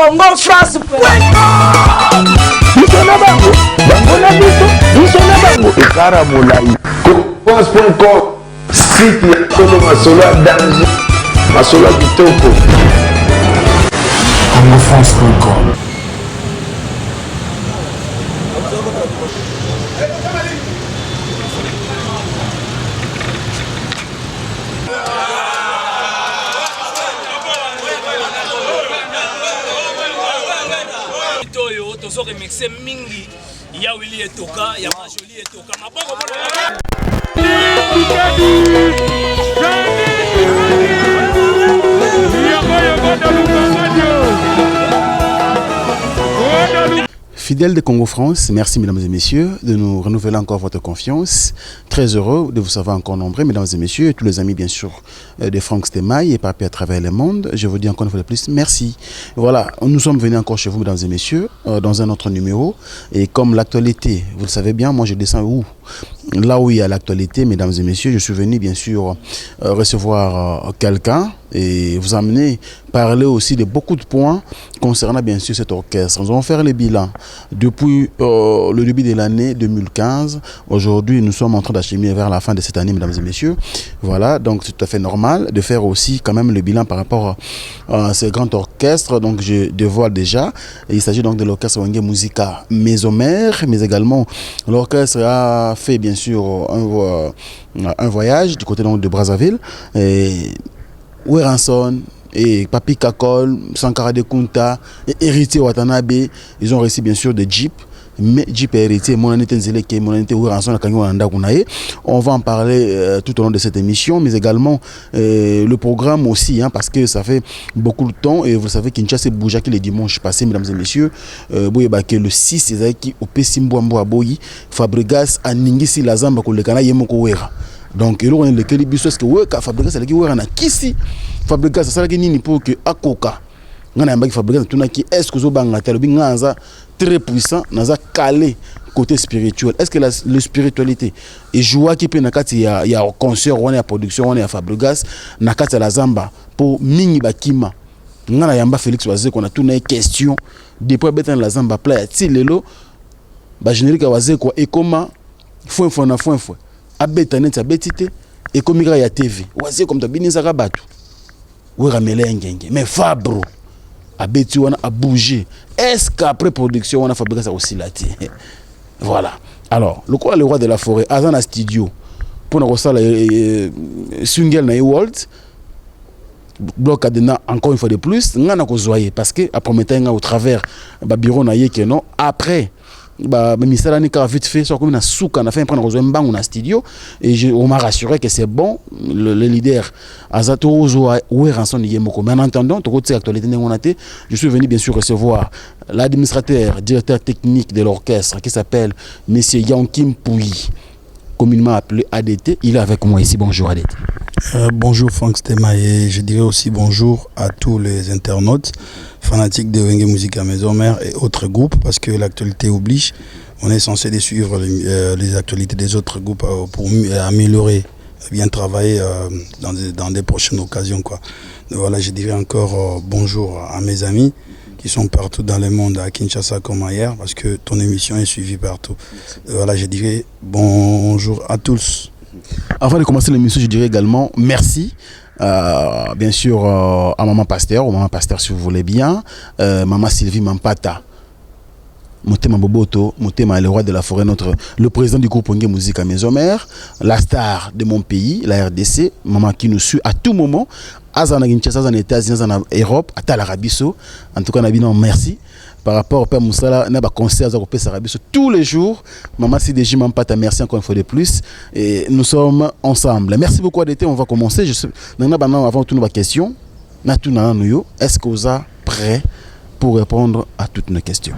congofrance.com. France.com, site ya Kolo Masolo à danger, Masolo à Kitoko. Congofrance.com. Remixé mingi ya Willy etoka ya Majoli etoka maboko Fidèles de Congo France, merci mesdames et messieurs de nous renouveler encore votre confiance. Très heureux de vous savoir encore nombreux, mesdames et messieurs, et tous les amis bien sûr de Franck Stemaille et partout à travers le monde. Je vous dis encore une fois de plus, merci. Voilà, nous sommes venus encore chez vous, mesdames et messieurs, dans un autre numéro. Et comme l'actualité, vous le savez bien, moi je descends où? Là où il y a l'actualité, mesdames et messieurs, je suis venu bien sûr recevoir quelqu'un et vous amener parler aussi de beaucoup de points concernant bien sûr cet orchestre. Nous allons faire le bilan depuis le début de l'année 2015. Aujourd'hui, nous sommes en train d'acheminer vers la fin de cette année, mesdames et messieurs. Voilà, donc c'est tout à fait normal de faire aussi quand même le bilan par rapport à ce grand orchestre. Donc je dévoile déjà, il s'agit donc de l'orchestre Wenge Musica Maison Mère, mais également l'orchestre a fait bien sûr un voyage du côté donc de Brazzaville. Et Weranson et Papi Kakol, Sankara de Kunta, et Héritier Watanabe, ils ont reçu bien sûr des Jeeps. Mais Jeep et Héritier, mon année Tenzeleke, mon année Weranson, on va en parler tout au long de cette émission, mais également le programme aussi, hein, parce que ça fait beaucoup de temps et vous savez Kinshasa bouge qui les dimanches passés, mesdames et messieurs, le 6, c'est qui au Pessimboambo Aboyi, Fabregas, à Ningisi Lazamba, Kolekana Yemoko Wera. Donc, il y a lequel biso est-ce que Fabregas est là na kisi Fabregas ça là nini pour que akoka ngana yamba Fabregas tuna ki est-ce que zo banga telo binganza très puissant naza calé côté spirituel. Est-ce que la spiritualité et joie qui peut nakati ya concert on ya production on ya Fabregas nakati la zamba pour mingi bakima ngana yamba Félix Wazé qu'on a tout une question depuis betan la zamba play ti lelo ba générique Wazé quoi et comment fo abetanet abetite et comme il y a TV Wazé comme ta binisa kabatu we ramele ngenge mais Fabro abeti wana a bougé est-ce qu'après production on a fabriqué ça aussi là voilà alors le roi de la forêt azana studio pour nous ça single na world bloc adena encore une fois de plus ngana ko zoyer parce que après mettre au travers ba bureau na yeke non après ministère ni vite fait sur comme na souka na fait prendre besoin mbangu na studio et on m'a rassuré que c'est bon le leader Azato Ozoa Weranson Yemoko. Mais en attendant toute actualité je suis venu bien sûr recevoir l'administrateur directeur technique de l'orchestre qui s'appelle monsieur Yankim Pouyi, communément appelé ADT. Il est avec moi ici. Bonjour ADT. Bonjour Franck Stemaille, et je dirais aussi bonjour à tous les internautes fanatiques de Wenge Musica Maison Mère et autres groupes, parce que l'actualité oblige. On est censé suivre les actualités des autres groupes pour améliorer, bien travailler dans des prochaines occasions, quoi. Donc voilà, je dirais encore bonjour à mes amis qui sont partout dans le monde, à Kinshasa comme ailleurs, parce que ton émission est suivie partout. Donc voilà, je dirais bonjour à tous. Avant de commencer l'émission, je dirais également merci, bien sûr, à Maman Pasteur, au Maman Pasteur si vous voulez bien, Maman Sylvie Mampata, Motema Boboto, Motema le roi de la forêt, le président du groupe Wenge Musica Maison Mère, la star de mon pays, la RDC, Maman qui nous suit à tout moment, Azana Kinshasa, Azana États-Unis, Azana Europe, à l'Arabiso, en tout cas, Nabino, merci. Par rapport au Père Moussala, il y a des concerts tous les jours. Maman CDJ Mampata, merci encore une fois de plus. Et nous sommes ensemble. Merci beaucoup ADT. On va commencer. Avant toutes nos questions, est-ce que vous êtes prêts pour répondre à toutes nos questions?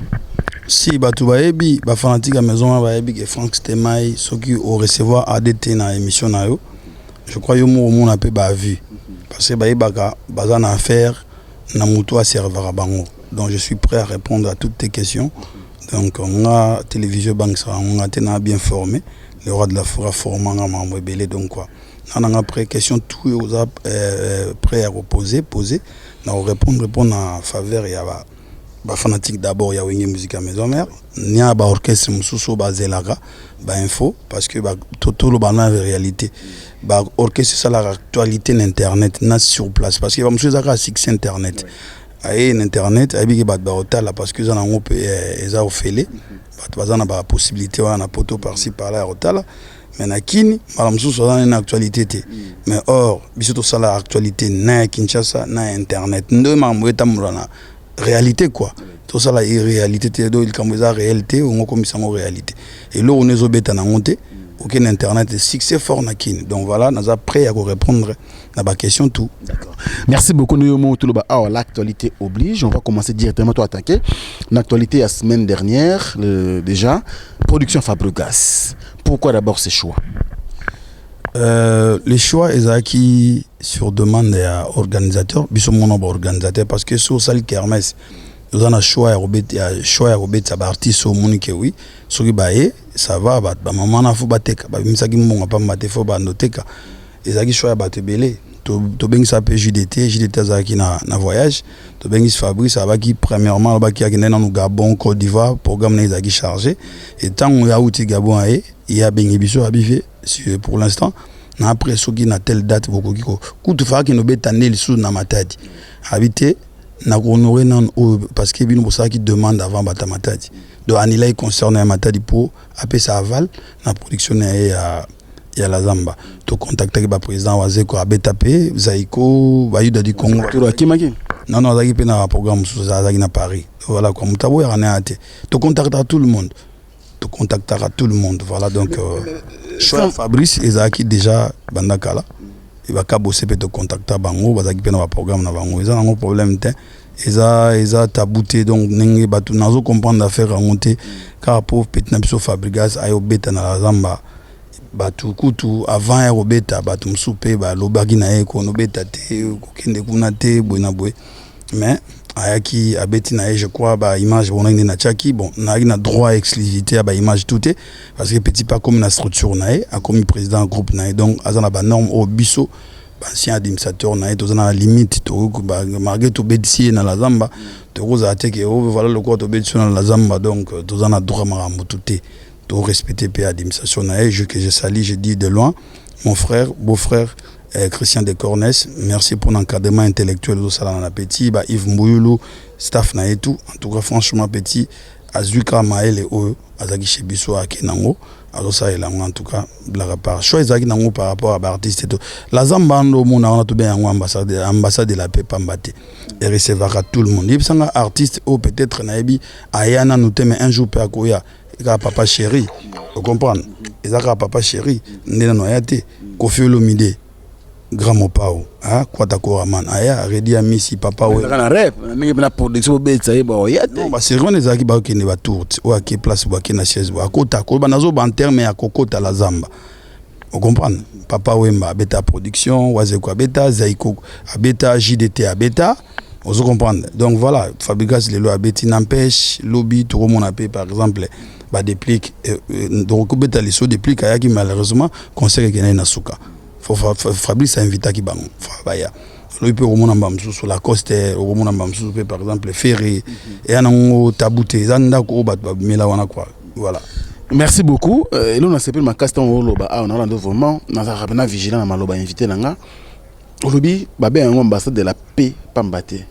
Si, Batoubaebi, fanatique à maison, et Franck Stemaille, ceux qui ont recevoir ADT dans l'émission, je crois que mon a peu vu. Parce que Bazan a affaire, na muto a serveur à Bango. Donc je suis prêt à répondre à toutes tes questions. Donc on a télévision Banksa, on a bien formé. Le roi de la forêt formant à membre belé donc quoi. On a après question tout prêt à poser. On répondre à faveur et ba fanatique d'abord ya Wenge Musique à Maison Mère nia ba orchestre mususu ba zelaka ba info parce que ba tout le bana réalité ba orchestre ça la actualité d'internet na sur place parce que ba mususu zaka succès internet aye internet abi ba ba hotel parce que ça na ngop eza ofele ba bazana ba possibilité wana poto par-ci par-là hotel mais na kini mala mususu za na actualité te mais or biso to sala actualité na Kinshasa na internet ndo mambo etamulana réalité quoi tout ça la réalité do il comme ça réalité on comme ça en réalité et là on est obéta na monter aucun internet succès fort na kin donc voilà nous a prêt à répondre à la question tout. D'accord. Merci beaucoup nous tout le bas. Alors l'actualité oblige, on va commencer directement à attaquer l'actualité la semaine dernière déjà production Fabregas. Pourquoi d'abord ces choix? Les choix ils acquis sur demande des organisateurs, biso mon organisateur parce que sur salle kermesse nous avons choix à Robert ça artiste au Monique oui sur qui baé ça va ba maman na fo bateka ba misaki mbonga pa mate fo ba noteka ils acquis choix ba te belé to bengi ça pe JDT zaki na voyage to bengi Fabrice ça va qui premièrement ba qui akende na Gabon Côte d'Ivoire programme na zaki chargé et tant on a outi Gabon aé il y a bengi biso abivé pour l'instant na après ce qui na telle date beaucoup qui coup fa qui no betane sous na matadi habité na honorer non parce que bino ça qui demande avant batamatadi donc anila concerne matadi pour appeler ça aval na production ya la zamba to contacter ba président wazeko abetape zaiko bayuda du Congo to akimaki non zaki pe na programme sous zaki na Paris voilà comme tabo ya na ate to contacter tout le monde voilà donc choix Fabrice ezaki déjà bandakala il va bosser peut te contacter bango bazaki pe na programme na bango ils ont un problème te eza tabouté donc nenge batu nazo comprendre affaire remonter car pauvre petit na biso Fabregas ayo beta na la zamba batu kutu avant ya robeta batu msupe ba lobaki na eko no beta te kokende kuna te boina boy mais ayaki abeti na je crois ba image bona na chaki bon na droit exclusivité à ba image tout est parce que petit pas comme na structure na a comme président groupe na donc azana ba norme au biso ancien administrateur na to na limite to ba marqué to bedisi na la zamba to roza ateke voilà le quoi to bedisi na la zamba donc to na droit marambo tout est to respecter pe administration na que je salue je dis de loin mon frère beau-frère Christian de Cornès, merci pour l'encadrement intellectuel de Salana Petit, Yves Mboulou, staff na et tout. En tout cas, franchement, Petit, Azuka Maël et O, Azaki Chebiso à Kenango, alors ça, il a en tout cas, blague à part. Choix Azaki Nango par rapport à l'artiste et tout. La Zambando, on a tout bien ambassade de la paix Pambate, et recevra tout le monde. Il y a un artiste, ou peut-être Naebi, Ayana nous t'aime un jour per Koya, et papa chéri, vous comprenez? Et ça, papa chéri, Nena Noyate, Kofi Olomide. Grand Mopao, ah, quoi d'accord, man, aya, redi à Missy, papa, ouais. On a rêve, mais la production bête, ça y est, bah, y a. Non, bah, c'est vraiment des acquis, bah, qui ne va tout, ou à qui place, ou à qui na chaise, ou à côté, à côté, nazo, ban terme, à cocotte à la zamba. Vous comprenez? Papa, ouais, bah, bêta production, oazeko, bêta, zaiko, à bêta, JDT, à bêta. Vous comprenez? Donc voilà, Fabregas, les lois, bêti, n'empêche, lobby, tout le monde a payé, par exemple, bah, déplique, donc, bêta, les sauts déplique, à qui, malheureusement, conseil qu'il y a une souka. Fabrice a invité qui bango fabaya lui peut remonter mbamsu sur la coste remonter mbamsu par exemple ferry et anango tabouté zanda ko bat mela wana quoi voilà. Merci beaucoup et là on a s'appelle ma castan oloba on a rendu vraiment na rabena vigilant na maloba invité nanga olobi babé un ambassade de la paix Pambate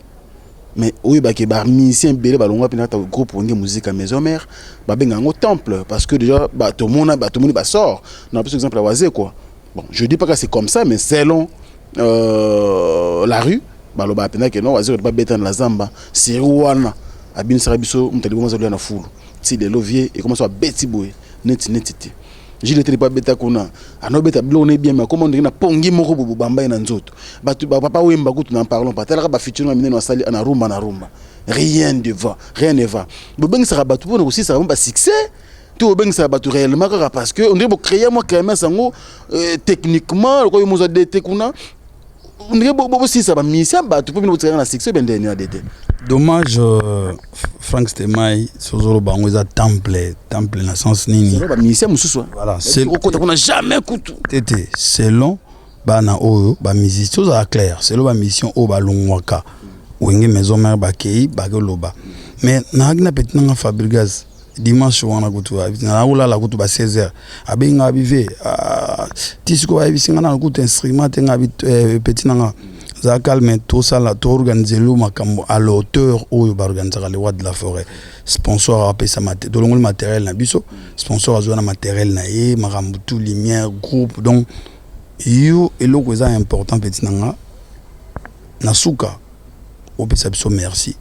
mais oui ba ke ba musicien belé ba longa pina ta groupe Wenge Musique à Maison Mère babé ngango temple parce que déjà ba tout le monde ba sort on a par exemple à Wazé quoi. Bon, je dis pas que c'est comme ça, mais selon la rue, baloba pena que non, wazir pas bêta dans la zamba, c'est rouana, abin sarabiso, m'tali comment ça lui en a foule, si les loviers et comment ça bêti boué, net. Je ne pas bêta qu'on a, à nos bêta blonné bien, mais comment on dit na pongi moko bobo bamba na nzoto, batu papa ou mbago tu n'en parlons pas, tel que ba futur na mine na sali na rumba, rien ne va, bobeng sera batu pour aussi ça va pas succès. Tout bien ça battu réellement parce que on dirait pour créer moi créer sango techniquement le quoi nous a dété kuna on dirait bobo si ça va mission battu pour nous tirer la section ben dernier dété dommage Frank Stemai sozolo bango za temple na sens nini ba mission mususu voilà c'est on a jamais coutu tété selon bana oyo ba musicien ça clair selon ba mission o ba longwaka Wenge Maison Mère bakei bagoloba mais na petit na Fabregas dimanche wana kutu na ola la kutu ba 16h abenga abive tisiko ba bisinga na kutu instrument tenga petit na za calme tout ça la to organiser le makambo à l'auteur ou ba organiser les rois de la forêt sponsor a pesa matériel dolongo le matériel na biso sponsor a na matériel na ye makambo tout lumière groupe donc yo eloko za important petit na suka o pesa biso merci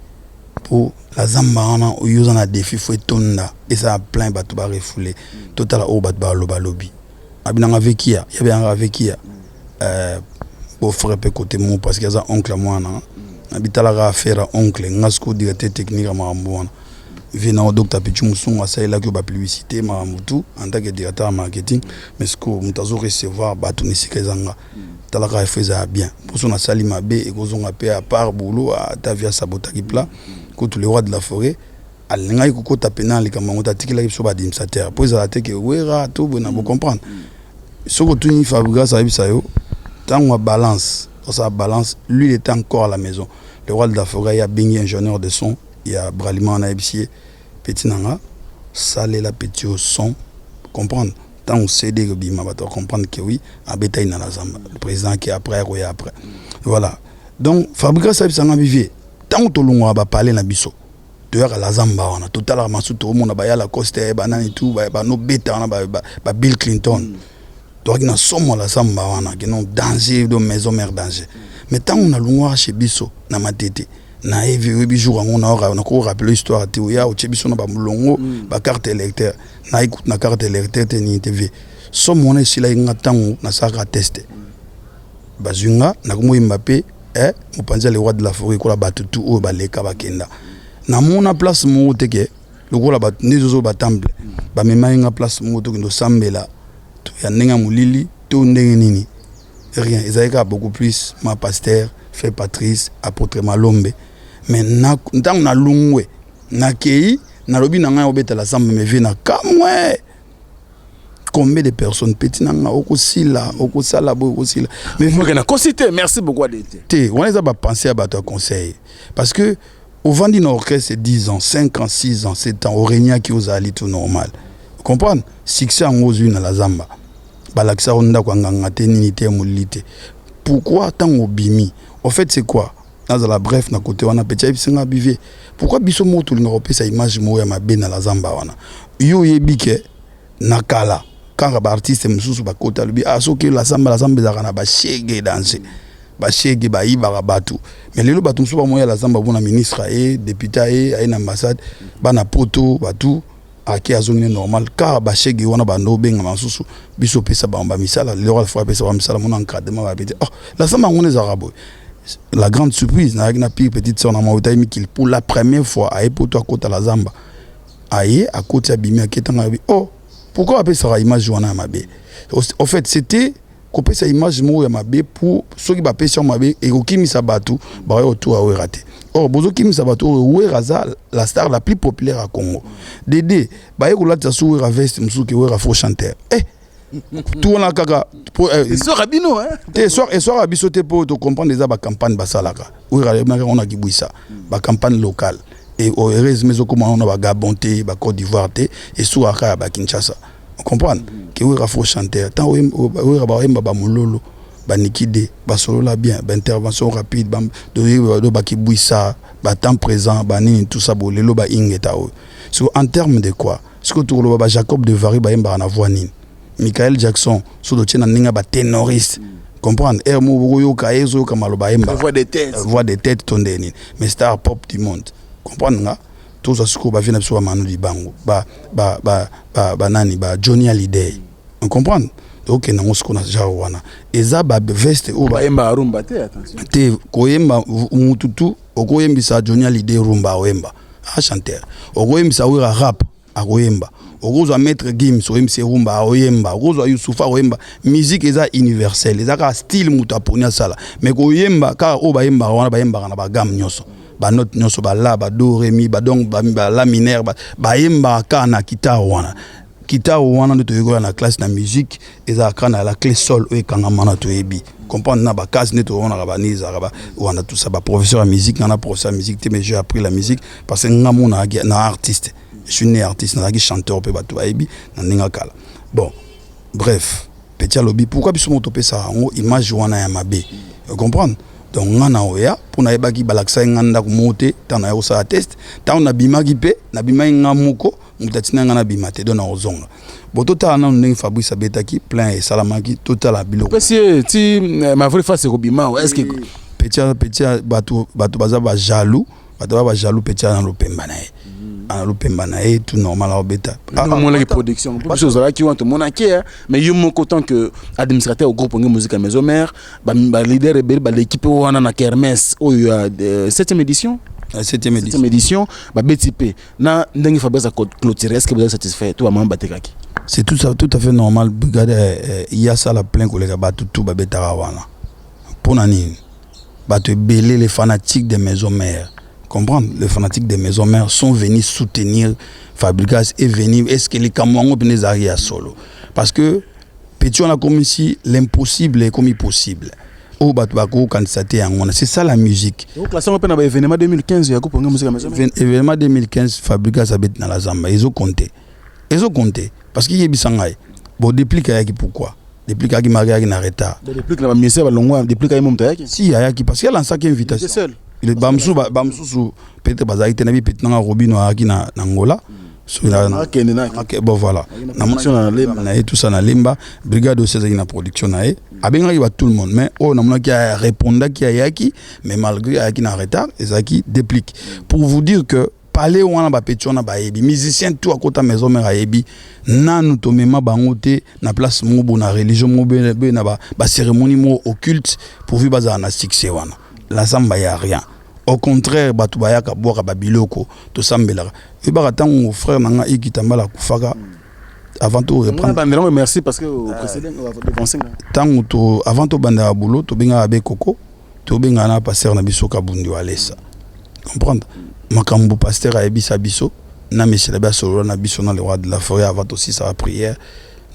pour la zamba on a un défi faut tonda et ça a plein bateau ba refoulé total au bateau ba loba lobby abinanga vekia il y avait un vekia pour frère pe côté mon parce qu'il y a un oncle moi na habitala ga faire oncle ngasko directeur technique à Marambouana venant au docteur Pichu Musunga ça il a que ba publicité Marambutu en tant que directeur marketing mais ce que mutazo recevoir bateau ni sikezanga talaka faisait bien pour son sali mabe et kozonga pe à part boulot à Tavia Sabotaki plat que tous les rois de la forêt alinga iko tapena les kamango tatikila biso ba dimsateur pour ça te que wera tout bona vous comprendre ce que tout ni Fabregas ça bisa yo tant on balance ça balance lui il était encore à la maison le roi de la forêt il y a Bingi ingénieur de son il y a Bralima na Ebisier petit nanga salé la petit au son comprendre tant on cédé que bima va comprendre que oui à bétail na la zamba le président qui après voilà donc Fabregas ça bisa ngabivier tant to longa ba parler na biso de la zamba on a total amasu to mona ba ya la coste banani tout ba no beta on ba Bill Clinton donc na somo la zamba on a que non danger de maison mère danger mais tant on a longa chez biso na matete na evi bijour on a ko rappeler histoire te ya o biso na ba mulongo ba carte électeur na écoute na carte électeur te ni TV somo on est sila ngatango na saka tester bazunga na ko Mbappé mopanza les rois de la forêt ko la batutu o baleka bakenda na mona place mo teke loko la bat nizo ba temple ba mema place mo to ndo sambela to ya nenga mulili to ndenge nini rien ezalika beaucoup plus ma pasteur fait Patrice apôtre Malombe mais na ndang na lungwe na kei na lobi na nga obeta la samba me ve na kamwe combien de personnes petit nanga okosila okosala bo okosila mais faut que na cosité merci beaucoup adete on les a pas pensé à bateau conseil parce que au Vandi Orchestre c'est 10 ans 5 ans 6 ans 7 ans au Régna qui aux ali tout normal comprendre succès en aux une à la zamba balaksa onda kwa nganga tenité mulité pourquoi tant obimi en fait c'est quoi dans la bref na côté on a petit singa bivé pourquoi biso moto linga sa image mo ya mabe na la zamba wana yo yebike nakala quand un artiste mususu ba kota lubi asoki la zamba za ba shege danser ba shege ba iba batu mais lelo batu mususu ba moya la zamba bona ministre et député et ambassade bana poto batu aki azone normal car ba shege wana ba no benga masusu biso pesa ba misala le roi fois pesa ba misala mon encadrement ba bete la zamba ngone za rabo la grande surprise na na petite sœur na mautaimi qu'il pour la première fois a poto à kota la zamba aye à côté abimi aketanga oh pourquoi appeler ça image wana mabe en fait c'était couper sa image mo ya mabe pour ceux qui ba pesa mabe et okimi sabatu ba autour a raté or bozo kimi sabatu raza la star la plus populaire à Congo Dédé ba yeko la tsasu ra veste musuki wera faux chanteur tout on a kaka so rabino te soir abiso te pour te comprendre déjà ba campagne basalaka wera on a kibwisa ba campagne locale et heureusement comment on a Gabonté ba Côte d'Ivoire et sous aka ba Kinshasa on comprend que oui rafo chanteur tant oui ba mulolo ba nikide ba solo la bien ba intervention rapide ba de ba kibwisa ba temps présent ba ni tout ça bolelo ba ingeta so en termes de quoi ce que tout le ba Jacob de Vary ba yemba na voix ni Michael Jackson so do tena ninga ba ténoriste comprendre mo yo ka ezo ka maloba yemba voix de tête tondeni mais star pop du monde comprendre nga tous ce que ba vient sur Manu Dibango ba nani ba Johnny Hallyday on comprend donc na ngosiko na jawana eza ba veste o ba yemba rumba te attention te koyemba mututu okoyembisa Johnny Hallyday rumba oyemba a chanteur okoyembisa wira rap akoyemba okozwa maître Gims oyembisa rumba oyemba okozwa Youssoufa oyemba musique eza universelle eza ka style mutu aponia sala mais koyemba ka o ba yemba wana ba yemba na ba gamme nyoso ba note nyoso ba la ba do ré mi ba donc ba la mineur ba yemba ka na guitare wana de toyogola na classe na musique eza ka na la clé sol o ekanga mana to ebi comprendre na ba case net on a ba niza on a tout ça ba professeur de musique on a professeur de musique mais j'ai appris la musique parce que ngamo na artiste je suis né artiste na chanteur pe ba to aibi na ninga kala bon bref petit lobby pourquoi biso mo topé ça en image wana ya mabe vous comprenez donc ngana oya pour na yeba ki balakisa nganda ko monter tant na yo ça test tant na bima ki pe na bima ngamuko mutatina ngana bima te dona ozonga bon total na ndenge Fabrice abetaki plein et salamaki total a biloko monsieur ti ma vraie face ko bima est-ce que petit bato baza ba jaloux petit na lopemba na ye ana lopemba na ye tout normal a beta mon la production pour chose là qui want mon acquis mais yo mon tant que administrateur au groupe musique à maison mère ba leader rebelle ba l'équipe wana na kermesse o yo 7e édition la 7e édition ba BTP na ndenge Fabrice a clôturer est-ce que vous êtes satisfait toi maman batekaki c'est tout à fait normal brigade il y a ça la plein collègue ba tout ba betara wana pour nani ba te belé les fanatiques des maisons mères. Comprendre, les fanatiques des maisons mères sont venus soutenir Fabrice et venir. Est-ce que les Camerounais venaient arriver à solo? Parce que petit on a comme ici l'impossible est comme possible. Au Batbako candidaté en c'est ça la musique. Donc la somme peine événement 2015 il y a pour musique à maison. Événement 2015 Fabrice habite dans la Zamba. Ils ont compté parce qu'il y a bisangai. Bon depuis qu'il pourquoi? Depuis qu'il marié na retard. Depuis que la ministère va longue depuis qu'il monte si il y a qui parce qu'il y a lancé une invitation. Seul. Il bamsou peut-être bazai tenabi peut-être na robino aki na Angola bon voilà na tout ça na limba brigade aussi na production na abenga ba tout le monde mais on na mona qui a répondre qui a yaki mais malgré aki na retard ezaki déplique pour vous dire que parler wana ba petit na ba yebi musicien tout à côté maison mère yebi na nous tomema bangote na place mobo na religion mobo na ba cérémonie mo occulte pourvu baza na succès wana la samba y a rien au contraire batu bayaka boka babiloko to sambela e ba tango frère nanga ikitambala kufaka avant tout reprendre merci parce que au précédent on va dépenser tango to avant to banda boulot to benga abe koko to benga na pasteur na biso kabundi walesa comprendre makambo pasteur a ebisa biso na monsieur la solo na biso na le roi de la forêt avant aussi sa prière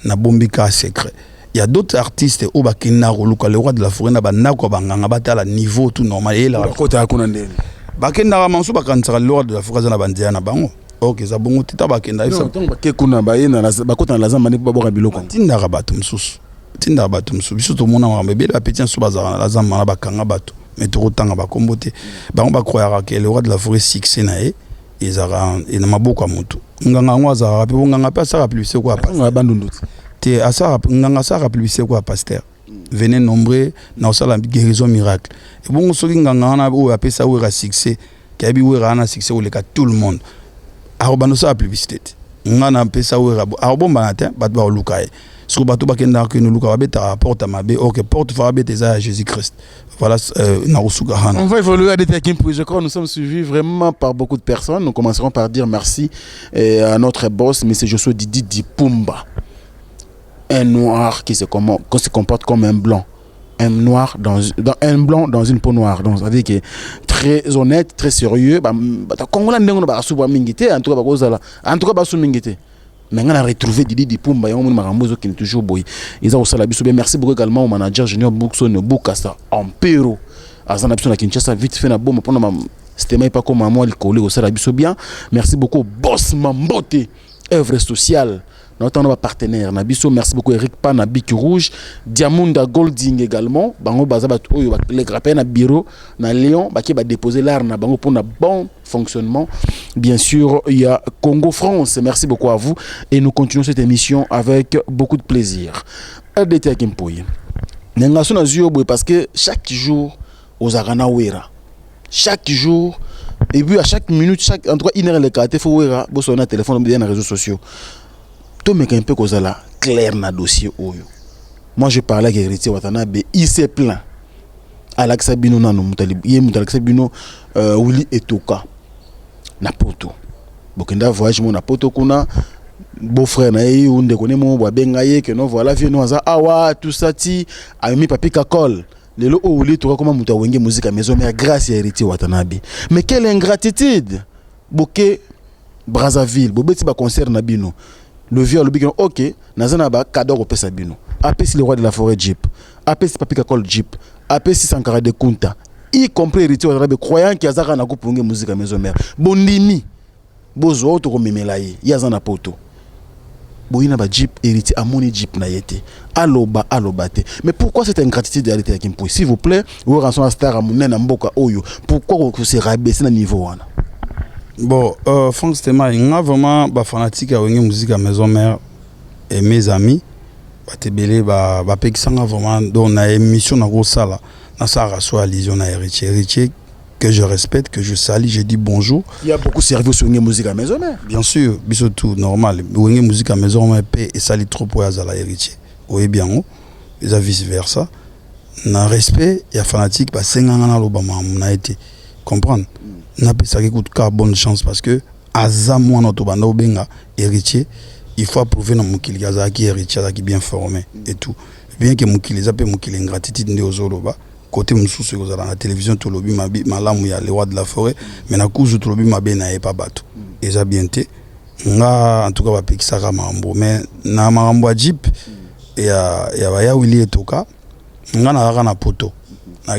na bombika secret. Il y a d'autres artistes au bakina roluka le roi de la forêt na banako banganga batala niveau tout normal et là côté akuna ndeni bakenda mansu bakantsaka le roi de la forêt na bandia na bango OK za bongo tita bakenda ça donc bakekuna bayena bakota na lazamba ni babora biloko tinda rabatu msusu biso to mona ngamba bela petit so bazala na lazamba na bakanga bato mais to kotanga bakombote bango bakroyaka que le roi de la forêt succès na e ezara ina maboko mutu nganga ngwaza rapi nganga pa ça rappeler quoi pas bandunduti à nganga ça rappelle quoi pasteur venez nombreux na osala guérison miracle et bon soki nganga na o appelle ça ou ra succès kabi ou ra na succès ou le ka tout le monde arobano ça publicité ngana appelle ça ou ra arobomba natin bat ba lukae so bato bakenda que nous luka ba ta porte mabe OK porte fa ba à Jésus Christ voilà na osuka hana on va évoluer à des techniques je crois nous sommes suivis vraiment par beaucoup de personnes nous commencerons par dire merci à notre boss monsieur Joshua Didi Dipumba. Un noir qui se comporte comme un blanc. Un noir dans un blanc dans une peau noire. Donc ça veut dire que très honnête, très sérieux. Congolais n'engo ba suba mingité en tout cas ba kozala. En tout cas ba su mingité. Mais on a retrouvé Didi Dipumba yango makambozo qui est toujours boy. Ils ont osala biso bien. Merci beaucoup également au manager Junior Bookson Bukasa Ampero. Azana biso na Kinshasa vite fait na bombe pour na c'était pas comme moi le collé osala biso bien. Merci beaucoup Boss Mambote œuvre sociale. Notre partenaire Nabiso, merci beaucoup Eric Pan na Bic Rouge, Diamunda Golding également, bango bazaba oyo les grappins na bureau na Lyon, ba ki ba déposer l'art na bango pour un bon fonctionnement. Bien sûr, il y a Congo France. Merci beaucoup à vous et nous continuons cette émission avec beaucoup de plaisir. RDT Kimpoy. Nenga sona zio boy parce que chaque jour aux Arana Wera. Chaque jour et puis à chaque minute, en tout cas une heure le kate faut Wera, bo sona téléphone bien les réseaux sociaux. Tout me un peu kozala clair na dossier oyo. Moi je parlais avec Héritier Watanabe, il s'est plaint. Alexa Bino nanu mutali, yé Alexa Bino Willy Etoka na poto. Bokenda voyage mon na poto kuna beau-frère na yé unde kone mo ba benga yé que non voilà vieux noza awa tout ça ti a mis papi kakol. Lelo Willy Etoka comment muta wenge musique à maison mais grâce à Héritier Watanabe. Mais quelle ingratitude. Boké Brazzaville, bobeti ba concert na bino. Le vieux le big OK nazana ba cadeau au pesa bino apesi le roi de la forêt Jeep apesi papi kakol Jeep apesi Sankara de Kunta y compris héritier Wazarabe croyant qu'il y a zaka na coupe musique à maison mère bondimi bozo auto ko memela yi yaza na poto boyina ba Jeep héritier amoni Jeep na yete aloba te mais pourquoi cette ingratitude de la Kimpo s'il vous plaît ou rançon star amuné na mboka oyo pourquoi vous se rabaisser na niveau wana bon Franck Stéma nga vraiment ba fanatique à wenge musique à maison mère et mes amis batebele ba pekisanga vraiment donc na émission na gosala na sa raso allusion na héritier que je respecte, que je salue, je dis bonjour. Il y a beaucoup servi sur une musique à maison mère. Bien sûr, biso tout normal. Une musique à maison mère et sali trop pour azala héritier. Oui bien et vice versa. Na respect, il y a fanatique ba senganga na lobama na été comprendre. Na pesa ki coûte ka bonne chance parce que azamwa na to banda obenga héritier, il faut prouver na mukili azaki héritier azaki bien formé et tout. Bien que mukili zape mukili ingratitude ndi ozoloba. Côté mususu ko la télévision to lobi mabi malamu ya le roi de la forêt mais na kuzu to lobi mabe na pas bato eza bien te nga en tout cas ba pekisaka mambo mais na mambo Jeep ya ba ya Willy Etoka nga na poto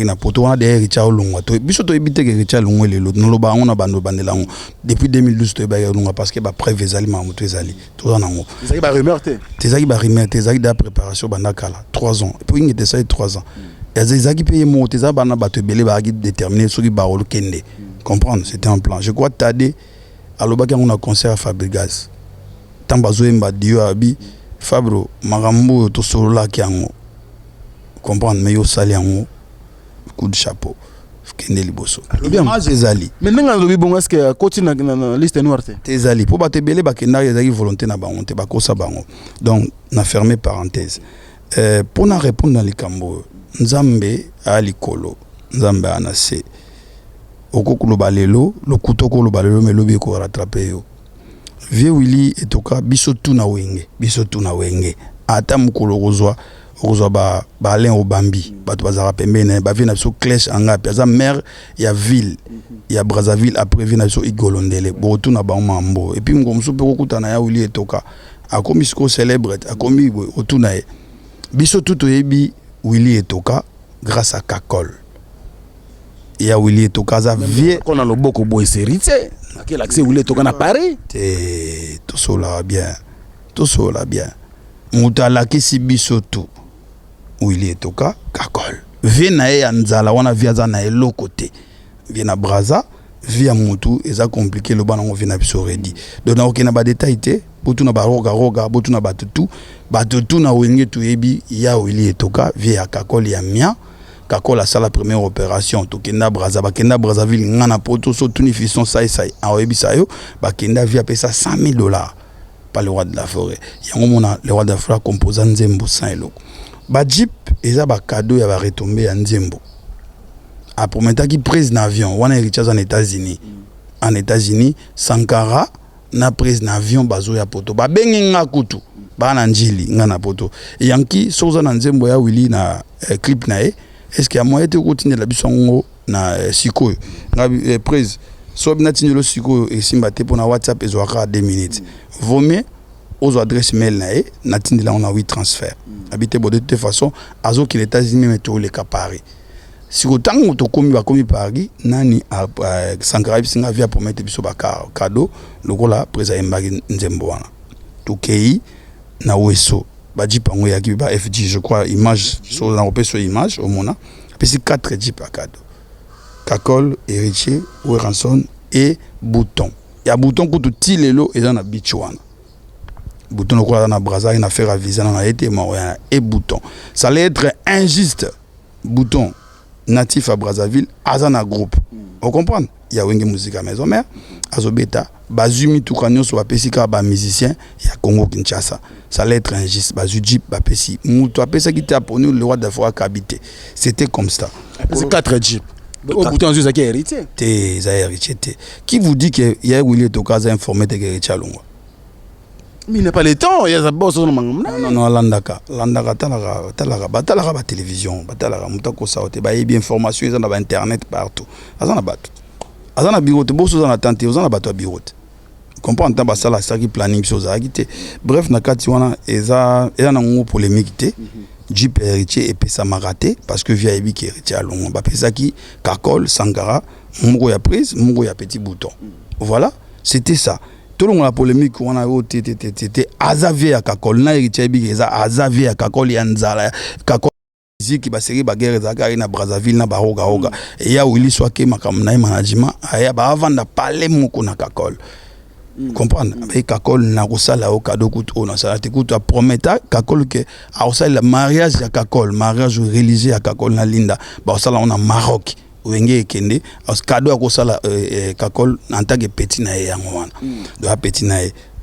na poto wana de Richard Lungwa to biso to ebite ke Richard Lungwa lelo no loba ngona bando bandelango depuis 2012 to ba Lungwa parce que ba preuve ezali mamu to ezali to na ngo ezali ba rumeur te ezali da préparation banda kala 3 ans et puis il était ça 3 ans Ezaki paye monter ça bana bato belé ba déterminer ce qui ba kende comprendre c'était un plan je crois Tadé aloba quand on a concert à Fabregas tambazo emba dio abi Fabro marambo to solo la kiango comprendre mais yo sali ango coup de chapeau kende liboso bien ezali mais nga lobi bon est-ce que continue na liste noire te ezali pour bato belé ba kenda ezali volonté na bango te ba kosa bango donc na fermer parenthèse pour na répondre dans les cambo Nzambe alikolo Nzambe anase okokulu balelo lokuto lo balelo melobi ko rattraper yo vie Willy Etoka biso tu na wenge ata mukolo kozwa ba Alain Obambi bato bazara pembene ba vina biso clash anga peza maire ya ville ya Brazzaville après vina biso igolondele bo tu na ba mambo et puis ngomso pe kokutana ya Willy Etoka akomi sko célèbre akomi otuna e biso tu toyebi Willy Etoka grâce à Kakol. Il y a Willy Etoka za vie qu'on a le beaucoup boy héritier. Quel accès Willy Etoka na Paris? Tout cela bien. Mutala kisi biso tout. Willy Etoka Kakol. Vie na e anzala wana via za na elo côté. Vie na Braza, via mutu eza compliqué le bana on vient na biso ready. Donc na okena ba détail te. Botu na roga botu na batutu na wenge tu yebi ya Willy Etoka via Kakol ya mia Kakol a la première opération to kenda Brazzaville ngana poto so tuni fisson sai a yebi sayo ba kenda via pesa $100,000 par le roi de la forêt yango mona le roi de la forêt composant Nzembo sans eloko ba Jeep eza ba cadeau ya ba retombé ya Nzembo a prometa ki prise d'avion wana Richard en États-Unis Sankara na prise d'avion bazo ya poto ba bengi nga kutu bana njili nga na poto yanki soza na Nzembo ya Willy na clip na est-ce qu'il y a moyen de continuer la bisongo na siko nga prise so bina tinelo siko e simba te pona WhatsApp ezwaka 2 minutes vomé aux adresses mail na tindela on a 8 transfert habité de toute façon azo ki les États-Unis mais to le ka Paris si autant to komi Paris nani Sankara bisinga via pour mettre biso ba cadeau lokola presa embagi Nzembo wana to kei na weso ba Jeep ngo ya kiba FG je crois image sur la repère image au mona puis 4 Jeep à cadeau Kakol héritier Weranson et Bouton ya Bouton ko to tilelo eza na beach wana Bouton ko na Braza une affaire à visa na été mort et Bouton ça allait être injuste Bouton natif à Brazzaville azana groupe on comprend il y a wenge musique à maison mère azobeta bazumi tukanyo so apesika ba musicien ya Congo Kinshasa ça allait être injuste bazu Jeep ba pesi muto apesa ki taponi le roi d'Afrique habité c'était comme ça c'est 4 Jeep au Bouton juste qui héritier té za héritier qui vous dit que il y a Willy Etoka za informé de Richard Lungwa mais il n'a pas le temps il y a ça boss non landaka talaka ba télévision batalaka mutako saote ba yebi information ils ont ba internet partout azana bato azana bureau te bosso za na tante azana bato bureau comprendre ta basala ça qui planning chose akité bref na kati wana eza na ngo polémique té Jeep héritier et pesa maraté parce que via ebi qui héritier à long ba pesa qui Kakol Sankara moko ya prise moko ya petit bouton. Voilà, c'était ça. Tout le monde la polémique on a été azavé à Kakol na héritier ebi eza azavé à Kakol ya nzala Kakol qui ba série ba guerre zakari na Brazzaville na baroga oga et ya Willy Swake makamna management aya ba avant da parler moko na Kakol. Comprendre avec Kakol na kosala au cadeau kuto na sala te kuto prometa Kakol que a osala mariage ya Kakol mariage religieux ya Kakol na Linda ba osala on a Maroc wenge kende as cadeau a kosala Kakol en tant que petit na yango wana do a petit na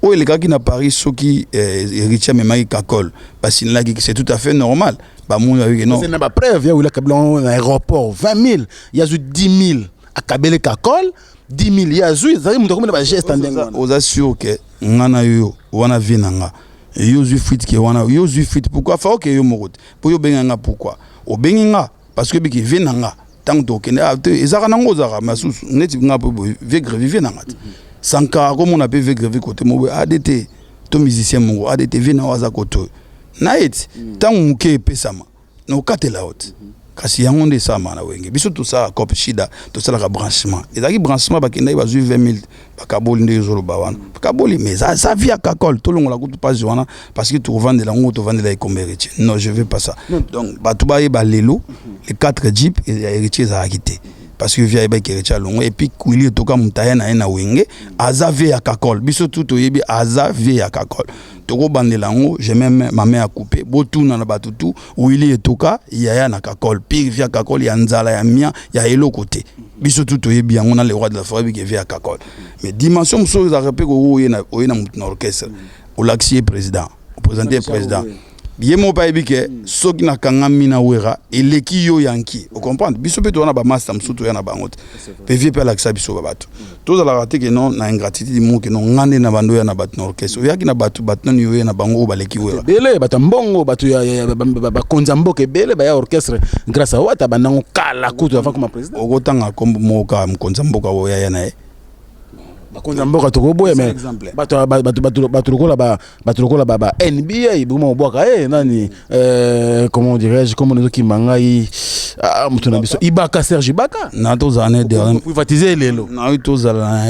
o le gars qui na Paris soki héritier memaki Kakol parce que c'est tout à fait normal ba mon avec non c'est na ba preuve ya wila kabla na aéroport 20 000 ya 10 000 à Kabele Kakol 10 000 yazui zari muto komena ba geste ndenga aux assure que ngana yo wana vinanga yo zu fit ke wana yo zu fit pourquoi fa que yo morote pour yo benganga pourquoi o benginga parce que biki vinanga tant to kende ezaka nango zaka masusu neti nga po vegre vinanga sanka comme on appelle vegre côté mo ADT to musicien mo ADT vina waza koto night tant muke pesama no katela haute kasi yango nde sama na wenge biso to ça cop shida to ça la branchement ezaki branchement ba kenda ba 20 000 ba kaboli nde zolo ba wana kaboli mais ça via Kakol to longo la kutu pas wana parce que tu revends la ngo to vendre la comme héritier non je veux pas ça donc ba to ba lelo les 4 jeep et héritier za quitté parce que via ba héritier longo et puis Willy to ka mutaya na wenge azave ya Kakol biso tout to yebi azave ya Kakol toko bandela ngo j'ai même ma main à couper botuna na batutu Willy etoka yaya na Kakol pire via Kakol ya nzala ya mia ya elo côté biso tout yebi yango na le roi de la forêt qui via Kakol mais dimension so za repé ko oyena na orchestre au laxier président au présenter président bien mo pa ebike soki na kanga mina wera eleki yo yanki o comprendre biso pe to na ba master msuto ya na bangote pe vie pe la kisa biso ba bato to za la raté que non na ingratitude mo que non ngande na bando ya na bato na orchestre ya ki na bato non yo na bango ba leki wera bele bato mbongo bato ya ba konza mboke bele ba ya orchestre grâce à wata banango kala kutu avant comme président o gotanga kombo mo ka mkonza mboka wo ya na bakonza mboka tokoboya mais bato lokola ba NBA buma obwaka nani comment dirais-je comme nous qui mangai mutuna biso Ibaka Serge Ibaka na to zane dernier privatiser lelo na to zala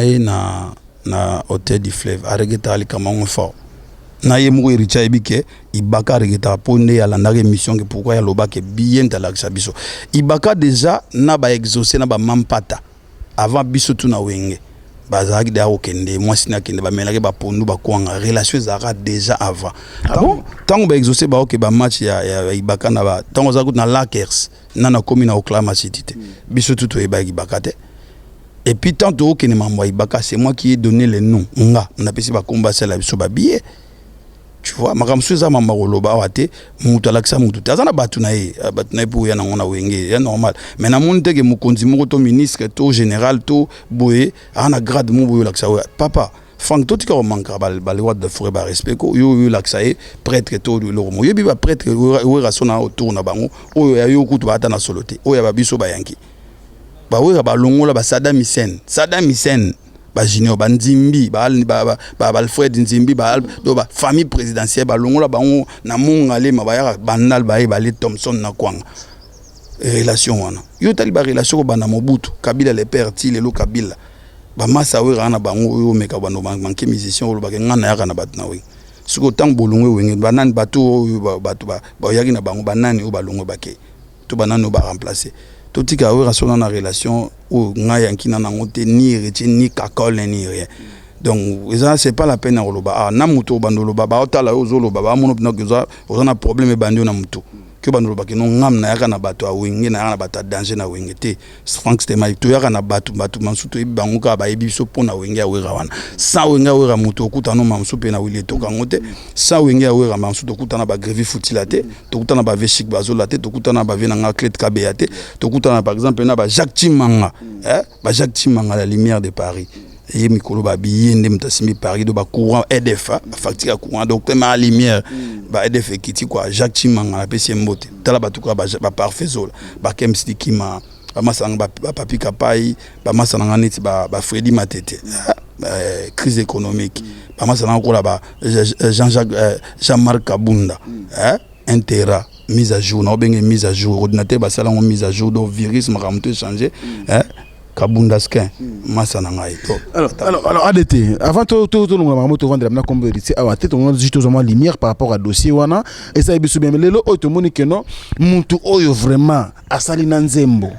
na hôtel du fleuve arigeta ali kama on fort na ye mo iricha ebike Ibaka arigeta ponde ya landaka émission que pourquoi ya lobaka bien talakisa biso Ibaka déjà na ba exaucer na ba mampata avant biso tuna wenge bazaki da okende moi sina kende ba melaki ba pondu ba kwanga relation zaka déjà avant tant ba exaucer ba ok ba match ya Ibaka na ba tant za na Lakers na commune na Oklahoma City biso tout e ba Ibaka te et puis tant to okende mambo Ibaka c'est moi qui ai donné les noms nga na pesi ba combattre la biso ba billet tu vois makamsu za mama roloba wate mutu alakisa mutu tazana batuna pour ya na wenge ya normal mais na monte ke mukonzi moko to ministre to général to boye ana grade mo boye lakisa papa Franck to tika manka bal loi de forêt ba respect ko yo lakisa prêtre to le mo yo bi ba prêtre we rasona autour na bango oyo ya yo kutu bata na solote oyo ya biso ba yanki ba we ba longola ba Saddam Hussein ba junior ba Nzimbi ba Alfred Nzimbi ba famille présidentielle ba longola ba na mongale mabaya banal ba le Thompson na kwanga relation wana yo tali ba relation ko bana Mobutu Kabila le père ti le Kabila ba masa we rana bango yo meka bano manke musicien o ba ngana ya kana batna we siko tang bolongwe wenge banani bato ba yaki na bango banani o ba longwe bake to banani o ba remplacer totika we rasona na relation o nga yankina na ngote ni héritier ni Kakol ni rien donc ça c'est pas la peine à loba na muto bandolo baba otala ozolo baba mono na kuza ozana problème bandio na muto que bandolo ba ke no ngam na yaka na bato a wenge na yaka na bato danger na wenge te Franck Stemai to yaka na bato mansuto e bango ka ba ebiso pona wenge a wera wana sa wenge a wera muto okuta no mamsu pe na wili to kangote sa wenge a wera mamsu to kuta na ba grevi futila te to kuta na ba veshik bazola te to kuta na ba vena nga clé kabea te to kuta na par exemple na ba Jacques Timanga ba Jacques Timanga la lumière de Paris et mikolo ba biyende mtasimi Paris do ba courant EDF facture courant docteur ma lumière ba EDF kiti quoi Jacques Timanga la PC mbote tala ba tuka ba parfait zola ba Kemsidi Kima ba masanga ba Papi Kapai ba masanga neti ba Freddy Matete crise économique ba masanga ko la ba Jean-Marc Kabunda Intera mise à jour na benga mise à jour ordinateur ba sala mise à jour do virus makamto changer kabundaskin masa na ngai to alors ADT avant tout longa makamto vendre na kombo héritier awa te to juste aux lumière par rapport à dossier wana et ça biso bien lelo otomoni que non muntu oyo vraiment asali na nzembo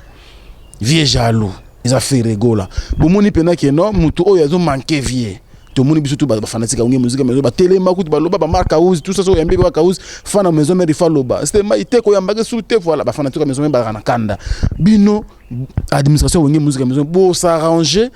vie jaloux ils a fait rigola bomoni pena que non muntu oyo azo manquer vie tout le monde biso tout ba fanatique ngé musique mais ba telema kutu ba loba ba marka uzi tout ça so yambi ba kauzi fana maison mère fa loba c'était ma ite ko yambage sous te voilà ba fanatique maison mère ba kana kanda bino administration ngé musique maison bo s'arranger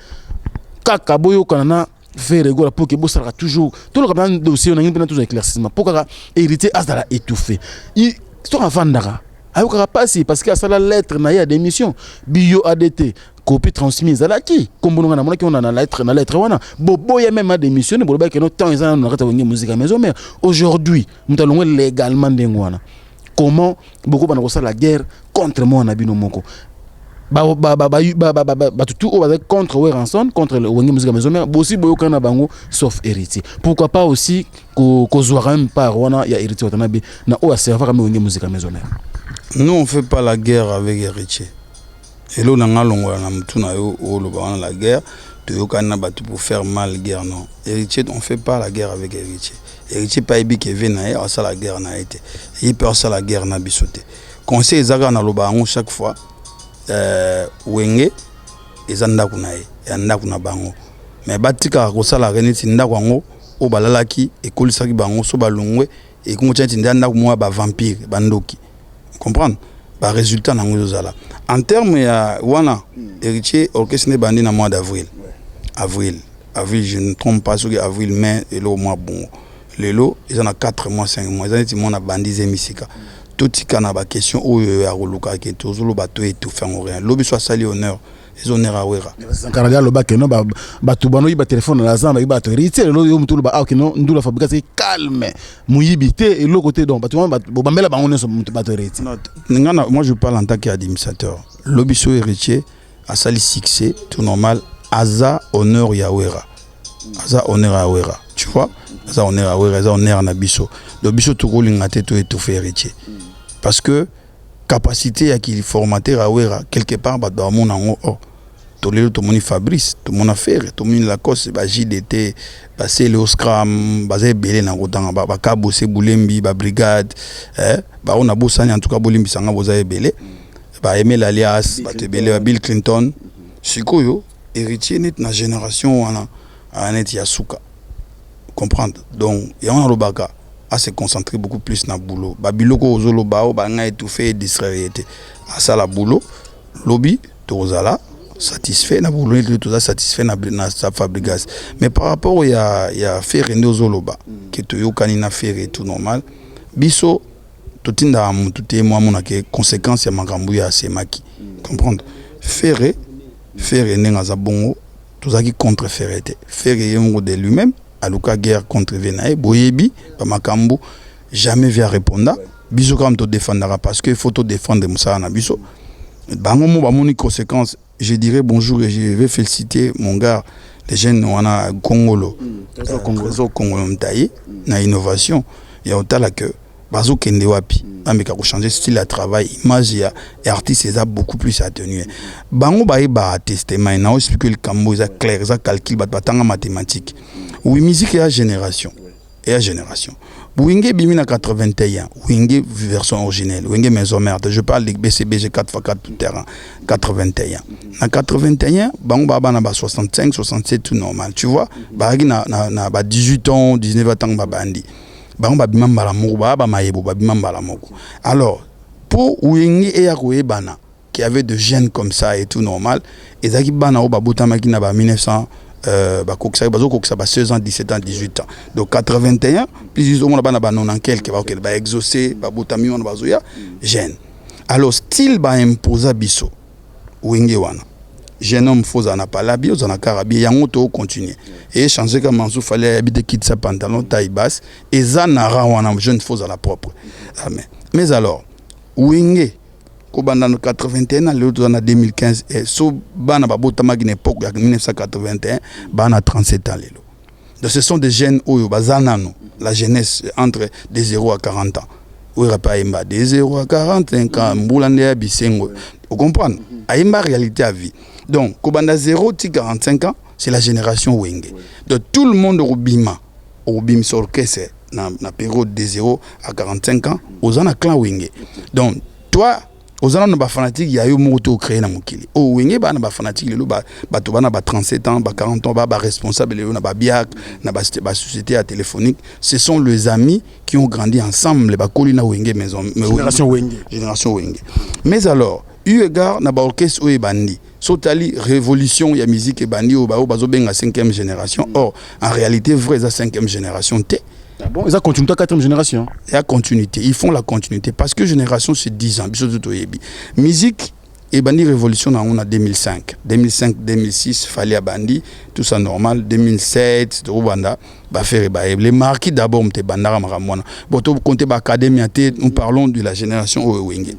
kaka boyo kana faire rigola pour que bo sera toujours tout le cas dossier on a une toujours éclaircissement pour que héritier asala étouffé il soit avant dara ayoka passer parce que ça la lettre na ya démission bio ADT copie transmise à la qui comme on a na lettre wana bobo ya même démissionné bo ba que no temps ils ont na kata ngé musique maison mère aujourd'hui mutalongo légalement ndengwana comment beaucoup bana ko la guerre contre moi na bino moko tout contre Weranson contre le Wenge musique maison mère aussi boyo kana bango sauf héritier pourquoi pas aussi ko zoira même par wana ya héritier watanabe na o serva comme Wenge musique maison mère. Nous on fait pas la guerre avec héritier et là on a longo na mutuna yo o lo ba la guerre to yo kana batu pour faire mal guerre non héritier on fait pas la guerre avec héritier héritier pas ebi ke vena ya ça la guerre na été il peut ça la guerre na bisoté conseil ezaka na lo ba chaque fois Wenge ezanda kunaye ya ndaku na bango mais batika ko sala reniti ndaku ngo o balalaki e kolisaki bango so balungwe e kungocha ndanda ku mwa ba vampire bandoki comprendre ba résultat na ngo zala en terme ya wana héritier orchestre ne bandi na mois d'avril avril je ne trompe pas sur avril mai et le mois bon lelo ils en a 4 mois 5 mois ils ont na bandi zemisika tout kana ba question oyo ya roluka ke tozolo bato et tout faire rien lobi soit sali honneur ils honneur à wera sankaraga loba ke no ba tubano yi ba téléphone na zamba yi ba to héritier lo yo mutulu ba ke no ndula fabrication calme muyibité et le côté donc ba bambela ba on so ba to héritier ngana moi je parle en tant qu'administrateur lobi so héritier a sali succès tout normal aza honneur ya wera aza honneur à wera tu vois aza honneur à wera aza honneur na biso le biso to rolinga te to étouffer héritier parce que capacité à qui formateur à wera quelque part ba do mon en oh to le to moni Fabrice to mon affaire to moni Lacoste ba JDT ba c'est le Scrum ba ze belé na kotanga ba ka bosser Boulembi ba brigade ba on a bossani en tout cas Boulembi sanga boza belé ba aimer l'alias ba te belé ba Bill Clinton sikoyo héritier net na génération wana net yasuka comprendre donc y a un robaka à se concentrer beaucoup plus dans le boulot. Babiloko ozolo bao banga étouffé distraité. À ça la boulot, lobby tozala satisfait na boulot et tout ça satisfait na sa fabrication. Mais par rapport il y a faire ozolo ba que to yokani na faire et tout normal. Biso totinda mututé moi mona que conséquence ya makambu ya semaki. Comprendre? Faire nenga za bongo tozaki contre faire yongo de lui-même. Aluka guerre contre Venae, Boyebi, Bamakambu, jamais vient répondre. Biso comme te défendra parce que faut te défendre Moussa na biso. Bangomo ba moni conséquence, je dirais bonjour et je vais féliciter mon gars les jeunes wana Congolo. Congolo mtaye na innovation ya otala que bazo kende wapi ameka ko changer style de travail image ya artiste ça beaucoup plus atténué bango ba testament na expliquer le cambo ça clair ça calcul batanga mathématique oui musique et à génération Wenge bimi na 81 Wenge version originelle Wenge maison mère je parle de BCBG 4x4 tout terrain 81 na 81 bango baba na ba 65 67 tout normal tu vois ba na ba 18 ans 19 ans ba bandi bango babima mbala moko ba mayebo babima mbala moko alors pour Wenge et Yakoebana qui avait de gènes comme ça et tout normal ezaki bana o babotama ki na ba 1900 koksa bazo koksa ba 16 ans 17 ans 18 ans donc 81 plus au monde bana ba 90 quelque ba exaucer babotami on bazoya gène alors style ba imposa biso Wenge wana jeune homme faut en pas la bio on a carabie yango to continuer et changer comme Mansour fallait habiter quitte sa pantalon taille basse et zanara wana jeune faut à la propre mais alors Wenge ko banda 81 l'autre en 2015 et so bana babota magine époque 1981 bana 37 ans lelo donc ce sont des jeunes oyo bazanano la jeunesse entre des 0 à 40 ans Ouera pas Aimba de 0 à 45 ans, Mboulande à Bissengo. Vous comprenez? Aimba réalité à vie. Donc, Kobanda 0 à 45 ans, c'est la génération Wenge. Donc, tout le monde au Bim sur c'est dans la période de 0 à 45 ans, aux ans clan Wenge. Donc, toi, aux ans de fanatique, il y a eu moto créé dans Mokili. Au Wenge, bah na fanatique, le ba 37 ans, 40 ans, ba responsable, le na ba biak, na ba société à téléphonique. Ce sont les amis qui ont grandi ensemble, ba kolina Wenge maison. Génération Wenge. Génération Wenge. Mais alors, eu égard na ba orchestre ou bandi. Sotali révolution ya musique et bandi au bao bazo benga 5e génération. Or, en réalité, vrai la 5e génération t. Ah bon, ils ont continué à 4e génération. Il y a continuité, ils font la continuité parce que génération c'est 10 ans. Musique et bandi révolution on a 2005, 2006 fallait à bandi, tout ça normal, 2007 Rwanda ba faire les marquis d'abord m'te bandara maramona. Bon to compter ba académie nous parlons de la génération Wenge.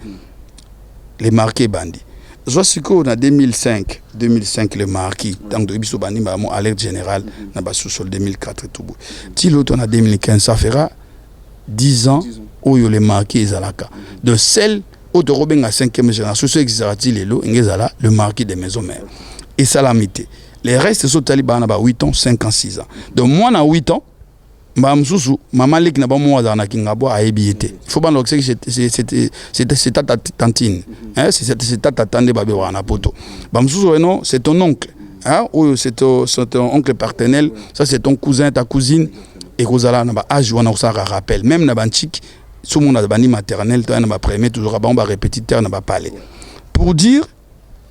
Les marqués bandi. Je suis qu'on a 2005 le marquis tant de biso bani ba mon alerte générale na ba sous-sol 2004 tout beau. Si l'autre on a 2015 ça fera 10 ans où les marquis zalaka. De celle au de Robin à 5e génération ce exercice lelo ngezala le marquis des maisons mères. Et salamité. Les restes sont talibans ba 8 ans, 5 ans, 6 ans. Donc moi na 8 ans Mamsusu, maman lik na ba mo na kingabo a ebiete. Il faut pas que c'est ta tantine. Hein, c'est ta tante ba wana poto. Mamsusu non, c'est ton oncle. Hein, ou c'est ton oncle paternel, ça c'est ton cousin, ta cousine et kozala na ba âge wana ça rappelle. Même na banchik, sous mon bani maternel, toi na ba premier toujours ba répétiteur na ba parler. Pour dire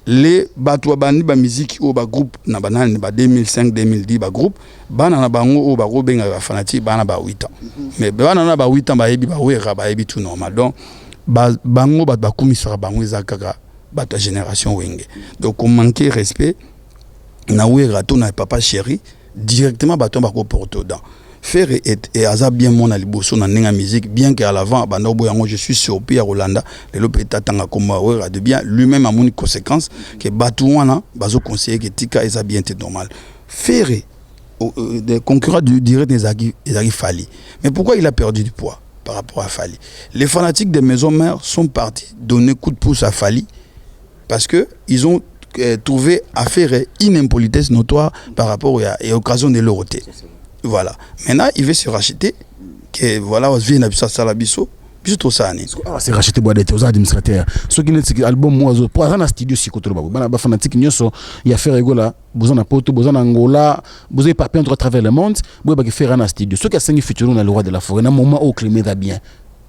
les batouabani ba musique ou ba groupe na banane ba 2005 2010 ba groupe bana na bango ou ba robenga ba fanatique bana ba 8 ans mais bana na ba 8 ans ba yebi ba wera ba yebi tout normal donc bango ba komisara bango ezakaka ba ta génération Wenge donc on manquait respect na wera to na papa chéri directement ba to ba ko porto dans faire et aza bien mon aliboso na nenga musique bien qu'à l'avant bando boyango je suis surpris à Rolanda le lopeta tanga comme wera de bien lui-même a mon conséquence que batouana bazo conseiller que tika eza bien c'est normal faire des concurrents du direct des Agi Fali. Mais pourquoi il a perdu du poids par rapport à Fali? Les fanatiques des maisons mères sont partis donner coup de pouce à Fali parce que ils ont trouvé à faire une impolitesse notoire par rapport à l'occasion de l'Euroté. Voilà. Maintenant, il veut se racheter. Que voilà, on vient à Salabiso. Biso ça année. C'est racheter bois d'être aux administrateurs. Ce qui est album moi pour un studio si côté là. Bana fanatique nyoso il y a faire rigola, besoin na Poto, besoin Angola, besoin pas peindre à travers le monde, bois ba faire un studio. Ce qui a signé futur na le roi de la forêt, na moment au climat va bien.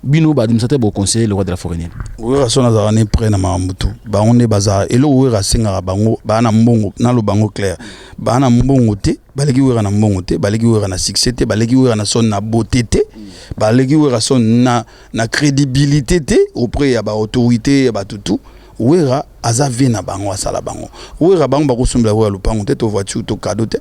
Bino ba administrateur bo conseiller le roi de la forêt. Oui, rason na zane près na mambutu. Ba on est bazar et lo oui rasenga bango, ba na mbongo na lo bango clair. Ba na mbongo te, ba legi oui na mbongo te, ba legi oui na succès te, ba legi oui na son na beauté te. Ba legi oui son na crédibilité te auprès ya ba autorité ya ba tutu. Wera azavé na bango asala bango. Wera bango ba ko sombla wa lupango te to voiture to cadeau te.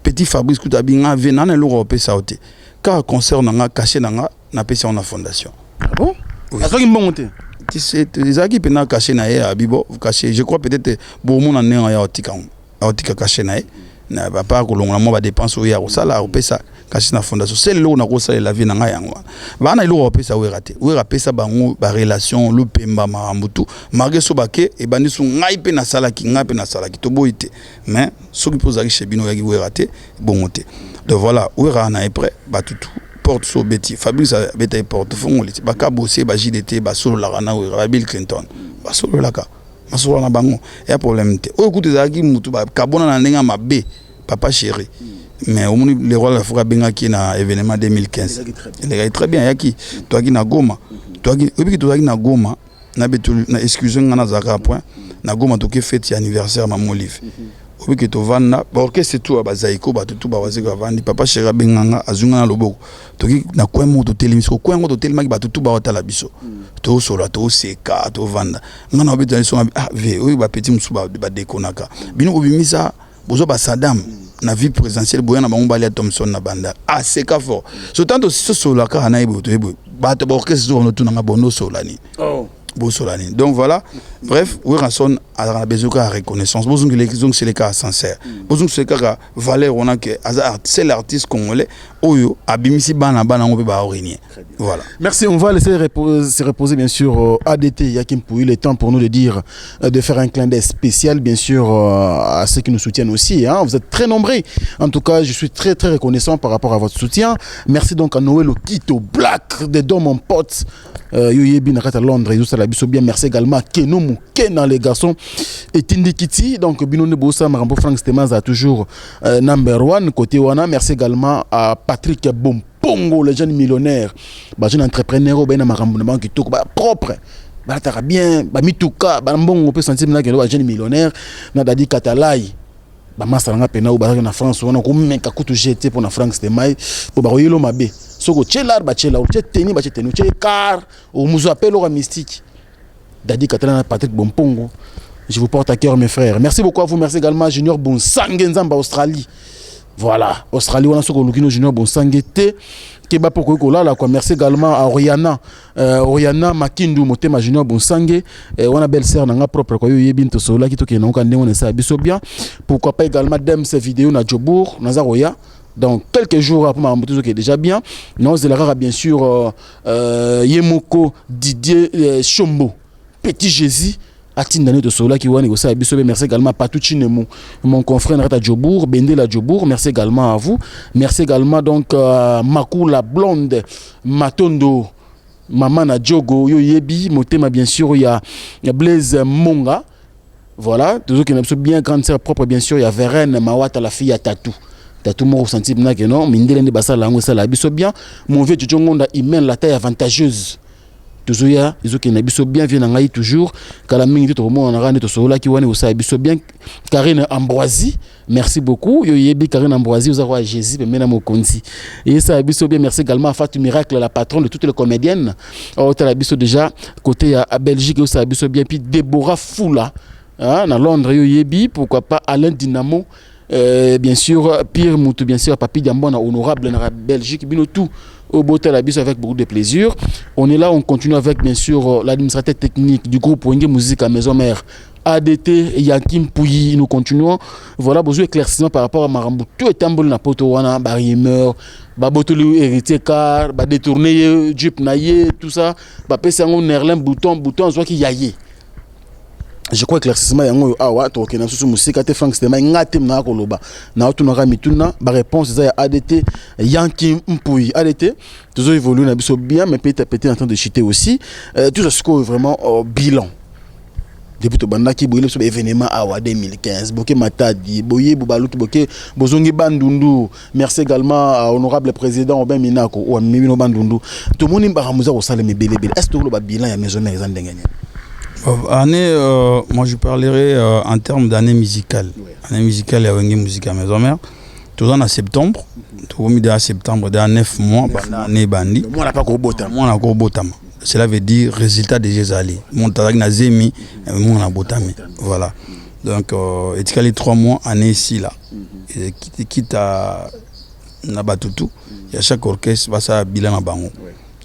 Petit Fabrice Kutabinga ve na lo repé ça te. Car concert nga caché nga na pesa na fondation. Ah bon? Azaki mbongote. C'est les aki pena caché na ya bibo caché je crois peut-être bon mon na ya otika caché na ba pas ko longa mo ba dépense o ya ko sala o pesa caché na fondation c'est là na ko sala la vie na nga yango ba na ilo pesa we raté we rapesa bango ba relation le pemba marambutu marge so bake e bandi su ngai pe na sala ki ngai pe na sala ki to boité mais ce qui pose chez bino ya ki we raté bongote donc voilà we rana est prêt ba tout porte so beti Fabrice beta porte fond li ba ka bosser ba JDT ba solo la rana we Bill Clinton ba solo la ka masolo na bango ya problème te o écoute za ki mutu ba kabona na ndenga mabe papa chéri mais au moins le roi de la forêt benga qui na événement 2015 il est très bien yaki toi qui na Goma toi qui na Goma na betu na excuse ngana zaka point na Goma to ke fête anniversaire maman Olive obi ke to vanda ba orchestre tout ba zaiko ba tout ba wazeka vandi papa chéri benganga azunga na loboko to ki na kwemo to telemiso kwemo to telema ba tout ba otala biso to solo to seka to vanda ngana obi tani so ah ve obi ba petit musuba ba dekonaka bino obimisa bozo ba Saddam na vie présidentielle boyana bango balia Thompson na banda ah c'est ka fort so tanto so solo ka na ibo to ebo ba to orchestre on to na bono solani oh Bossolani. Donc voilà, bref, Weranson a besoin de reconnaissance. Besoin que c'est les cas sincères. Besoin que c'est les cas valeur on a que c'est l'artiste congolais. Oyo abimisi bana on peut pas origner. Voilà. Merci, on va laisser se reposer bien sûr ADT Yakim Pouy. Il est temps pour nous de dire, de faire un clin d'œil spécial bien sûr à ceux qui nous soutiennent aussi. Hein. Vous êtes très nombreux. En tout cas, je suis très reconnaissant par rapport à votre soutien. Merci donc à Noël Okito Black, de Dom mon pote. Yoyebi Nakata Londres, bien. Merci également à Keno Mukena les garçons. Et Tindikiti, donc Binone Bossa Marambo Frank Stemaz a toujours number one côté Wana. Merci également à Patrick Bompongo, le jeune millionnaire, jeune entrepreneur, ben Marambo qui tourne propre. Bah t'as bien, bah mituka, bah bon on peut sentir que le jeune millionnaire, n'a dit Katalai. Bah masanga pena ou bah na France on a comme un kakutu jeté pour na Frank Stemaz pour bah yelo mabe. Soko tchelar ba tchela ou tcheni ba tcheni tche car ou nous appelle au mystique. Dadi Katana Patrick Bompongo. Je vous porte à cœur mes frères. Merci beaucoup à vous, merci également à Junior Bonsangue Nzamba Australie. Voilà, Australie on a soko lukino Junior Bonsangue te keba poko ko là quoi. Merci également à Oriana Makindu Motema Junior Bonsangue on a belle sœur nanga propre ko yebi to sola ki to ke nonka ndemo na sa biso bien. Pourquoi pas également dem ces vidéos na Djobour na Zaroya. Donc quelques jours après ma moto qui est déjà bien. Non, c'est la bien sûr Yemoko Didier Chombo Petit Jésus Atindane de Sola qui wani gosa biso. Merci également à Patuchi Nemo, mon confrère Nata Djobour, Bendela Djobour. Merci également à vous. Merci également donc Makou la blonde Matondo Maman na Djogo yo yebi motema bien sûr il y a Blaise Monga. Voilà, toujours qui n'a bien grande sœur propre bien sûr il y a Vérène Mawata la fille à Tatou. Tout le monde senti que non, mindele ne basa lango ça la biso bien. Mon vieux Tchongonda il mène la taille avantageuse. Toujours ya, ils ont qui biso bien vient ngai toujours. Kala mingi tout le monde on a rane to sola qui wani osa biso bien. Karine Ambroisie, merci beaucoup. Yo yebi Karine Ambroisie vous avez Jésus mais mena mokonzi. Et ça biso bien merci également à Fatou Miracle la patronne de toutes les comédiennes. Oh la biso déjà côté à Belgique ça biso bien puis Déborah Foula. Hein, na Londres yo yebi pourquoi pas Alain Dynamo. Bien sûr, Pierre Moutou, bien sûr, Papi Diambona, honorable dans la Belgique, bien tout au Botel Abyss avec beaucoup de plaisir. On est là, on continue avec bien sûr l'administrateur technique du groupe Wenge Musique à Maison Mère, ADT, Yakim Pouyi, nous continuons. Voilà, besoin d'éclaircissement par rapport à Marambou. Tout est en bon na poto wana, barimeur, babotolu héritier car, ba détourner, Jeep naïe, tout ça, ba pesango nerlin, bouton, soit qui yaye. Je crois que l'éclaircissement yango awa to kena susu musika te Frank Stemai ngate na koloba na otunaka mituna ba réponse za ADT Yakim Pouyi ADT toujours évoluer na biso bien mais petit à petit en train de chuter aussi tout ça c'est vraiment bilan depuis to bandaki boyele so événement awa 2015 boké matadi boye bobalutu boké bozongi bandundu. Merci également à honorable président Obin Minako ou Mimino bandundu to moni baramuza ko sale mebele bele est-ce que le bilan ya maison mère ezandenganya. Année, moi je parlerai en termes d'année musicale. Année musicale, il y a une musique à Maison Mère. Tout en septembre, tout au milieu de septembre, dans 9 mois, année bandi. Moi, on n'a pas gros botam. Moi, on a gros botam. Cela veut dire résultat des Jézali. Mon tarak n'a zémi, moi, on a botamé. Voilà. Donc, et les 3 mois, année ici, là. Quitte à Nabatutu, il y a chaque orchestre, va ça bilan à Bango.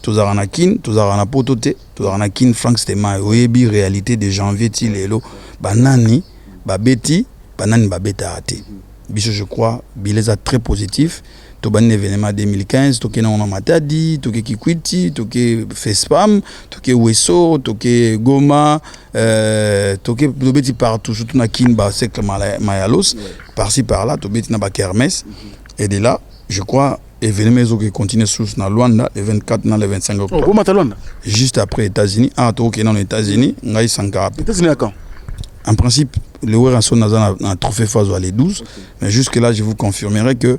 Tous les anakin, tous les anapotote, tous les anakin Frank Stemai, oyebi réalité de janvier til elo, banani, babeti, banani babeta ate. Biso je crois, bileza très positif. To ban événement 2015, to ke na on matadi, to ke kikwiti, to ke Fespam, to ke Weso, to ke Goma, to ke beti partout, surtout na kin ba sec mayalos, par-ci par-là, to beti na ba kermesse. Et de là, je crois événement qui continue sous na Luanda le 24 na le 25 octobre. Oh, comment juste après États-Unis, to ke na aux États-Unis, ngai Sankara. États-Unis à quand? En principe, le Weranson a un trophée Fazo les 12, okay. Mais jusque là, je vous confirmerai que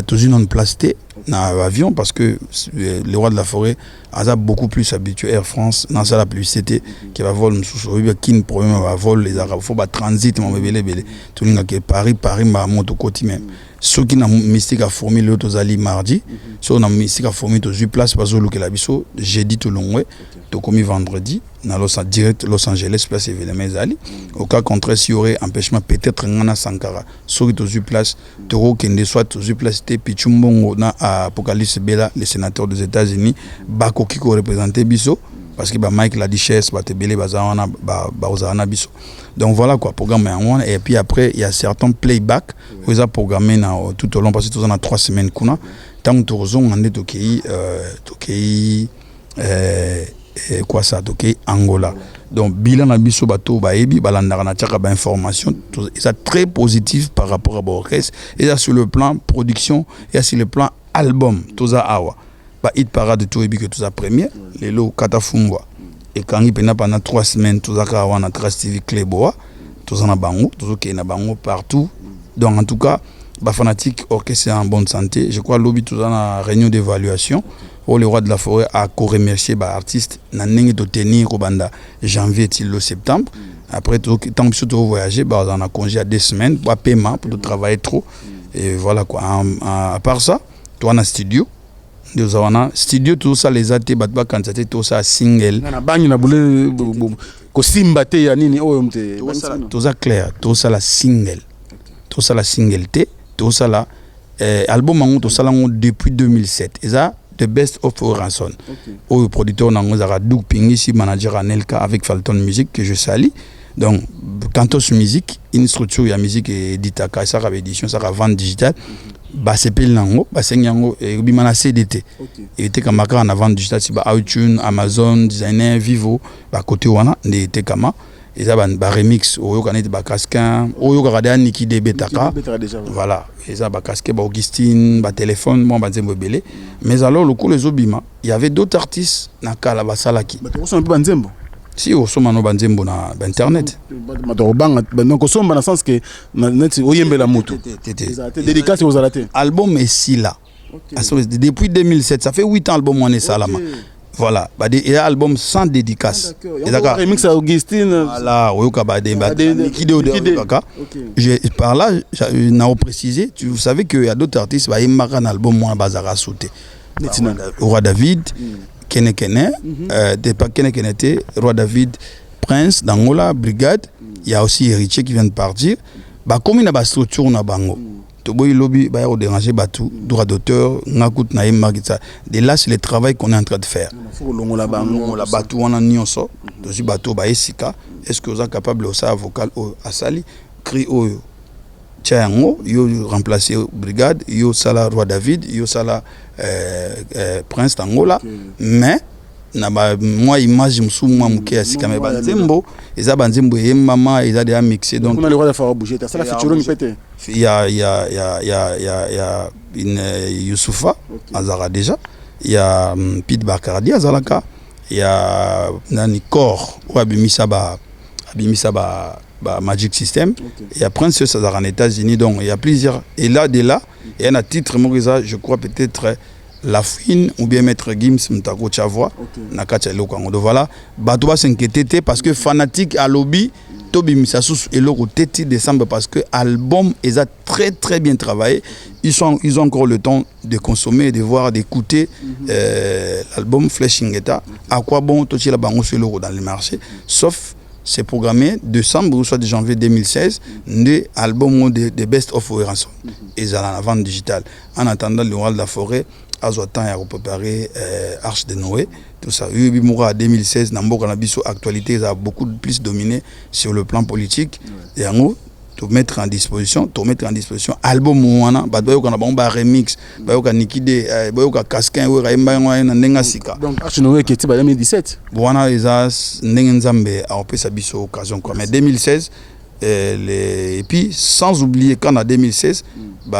tous une on plasté dans l'avion parce que le roi de la forêt a beaucoup plus habitué Air France dans ça la publicité qui va voler sous qui problème va voler les arabes faut pas transit mon bébé tout le monde qui Paris ma moto côté même ceux qui n'a mystique à former l'autre ali mardi ceux qui n'a mystique à former tous une place parce que la biso jeudi tout long to commis vendredi dans Los Angeles place événement ali au cas contraire s'il y aurait empêchement peut-être ngana Sankara ceux qui tous une place toro kende soit tous une place te pichumbongo na Apocalypse Bella le sénateur des États-Unis bako qui représentait biso parce que Mike la Duchesse Batebele Bazana Bazana Biso. Donc voilà quoi, programme et puis après il y a certains playback où ils ont programmé tout au long parce que tout en a 3 semaines kuna tant que nous on est Tokei quoi ça Tokei Angola. Donc bilan na biso bato baebi balandaka na tchaka ba information ça très positif par rapport à l'orchestre et ça sur le plan production et sur le plan album tout ça awa ba hit parade tout ebi que tout ça première les lo katafungwa et quand il pendant 3 semaines tout ça ka wana Trace TV Kleboa tout ça na bango tout ça na bango partout. Donc en tout cas ba fanatique orchestre en bonne santé, je crois lobby tout ça na réunion d'évaluation. Oh, le roi de la forêt a remercié les artistes na nenge to tenir au banda janvier till le septembre. Après tant que tu voyager on a congé à 2 semaines pour paiement pour travailler trop et voilà quoi. À part ça toi on a studio nous avons studio tout ça les athées batba candidaté tout ça single na bangi na boule ko simba te ya nini oyo mte tout ça clair tout ça la single tout ça la single te tout ça la album mango tout ça depuis 2007 et ça The Best of Ranson. Au producteur Nangozara Doug Pingisi, manager Anelka avec Falton Music que je salue. Donc, Cantos Music, une structure de musique et d'Itaka, ça a édition, ça a vente digitale. Bah, c'est pile Nango, bah, c'est Nango, et Bimana CDT. Et était comme en avant digital, c'est iTunes, Amazon, Designer, Vivo, bah, côté Wana, n'était comme et ça ba remix au yokanet ba casquin au yokarada Niki de Betaka voilà et ça ba casque ba Augustine ba téléphone bon ba nzembo belé mais alors le coup les obima il y avait d'autres artistes na kala ba salaki ba to so ba nzembo si o so mano ba nzembo na internet ba to banga donc so na sens que net oyembela mutu dédicace aux alaté album est si là depuis 2007 ça fait 8 ans album on est salama. Voilà, il y a un album sans dédicace. Il y a un remix à Augustine. Voilà, par là, j'ai précisé, vous savez qu'il y a d'autres artistes, il y a un album moins bazara sauté. Roi David, Kene, Roi David, Prince, Dangola, Brigade, il y a aussi Héritier qui vient de partir. Comme il y a une structure, on a bango. Toboy lobby ba au déranger batou droit d'auteur ngakut na magita de là c'est le travail qu'on est en train de faire la batou on a nyonso dosi batou ba esika est-ce que vous êtes capable de ça vocal à sali cri oyo tiango yo remplacer brigade yo sala Roi David yo sala Prince Tangola mais na ba moi image msou moi muke asika me banzembo eza banzembo ye mama eza déjà mixé donc on a le droit de faire bouger ça la featuring pété il y a une Youssoufa Azara déjà il y a Pete Bakardi Azalaka il y a Nani Kor ou Abimisa ba Magic System il y a Princess Azara en États-Unis donc il y a plusieurs et là il y a un titre Morisa je crois peut-être La Fouine ou bien Maître Gims Mtako Chavois Nakacha Lokango donc voilà bato ba s'inquiéter parce que fanatique à lobby Tobi Missasus et le 30 décembre parce que l'album est très très bien travaillé. Ils ont encore le temps de consommer, de voir, d'écouter l'album Flashing Eta. À quoi bon tout la bango sur l'euro dans le marché sauf c'est programmé décembre ou soit de janvier 2016 de album de Best of Ranson et ça en vente digitale. En attendant le roi de la forêt Azotan a préparé Arche de Noé tout ça. Yubi Moura 2016 Namboka Nabiso actualité ça a beaucoup plus dominé sur le plan politique et en gros to mettre en disposition album Moana badoyo kana bomba remix bayoka Nikide bayoka Casquin we raimba na ndenga sika donc Arche Noé qui était en 2017 Boana eza ndenga nzambe a opesa biso occasion quoi mais 2016 et puis sans oublier qu'en 2016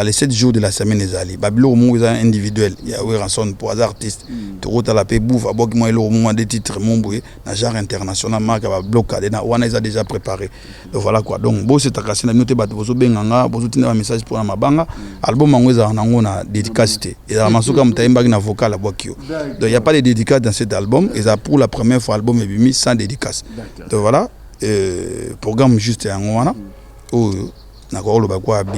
les 7 jours de la semaine les alliés babilo mo individuel il y a Ranson pour les artistes tout la paix bouffe abok moi le moment des titres mon boy na genre international marque ba bloqué na wana ils a déjà préparé donc voilà quoi donc bo c'est takasi na noté bato bozo benganga bozo tinda un message pour na mabanga album mangweza nango na dédicacité et la masuka mtaimba na vocal abokio donc il y a pas de dédicace dans cet album et ça pour la première fois album est mis sans dédicace donc voilà programme juste en wana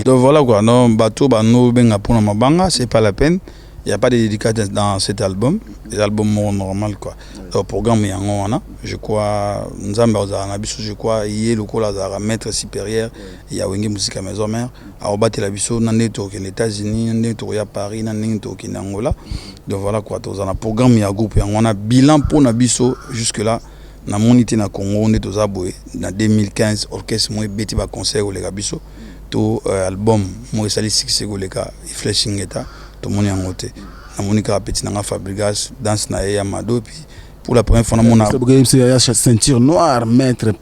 donc voilà quoi non bateau no benga pour mabanga c'est pas la peine Il n'y a pas de dédicace dans cet album. L'album normal quoi. Le programme est en je crois, je crois, il y a le maître supérieur, il y a Wenge Musique à Maison Mère, à Obat la Bisso, Nandé Toki, les États-Unis, Nandé Toki à Paris, Nandé Toki Angola. Donc voilà quoi, dans un programme, il y a un groupe, on a bilan pour Nabiso jusque-là. Na monité na Congo, on est aux aboués. En 2015, orchestre, moi, Betty va concert au Legabiso. Tout album, moi, ça les succès au Lega, Flashing Eta, tout le monde est en côté. Na Monica Petit Nanga Fabrigas, danse na Yamado, puis pour la première fois, on a. C'est ceinture noire, maître,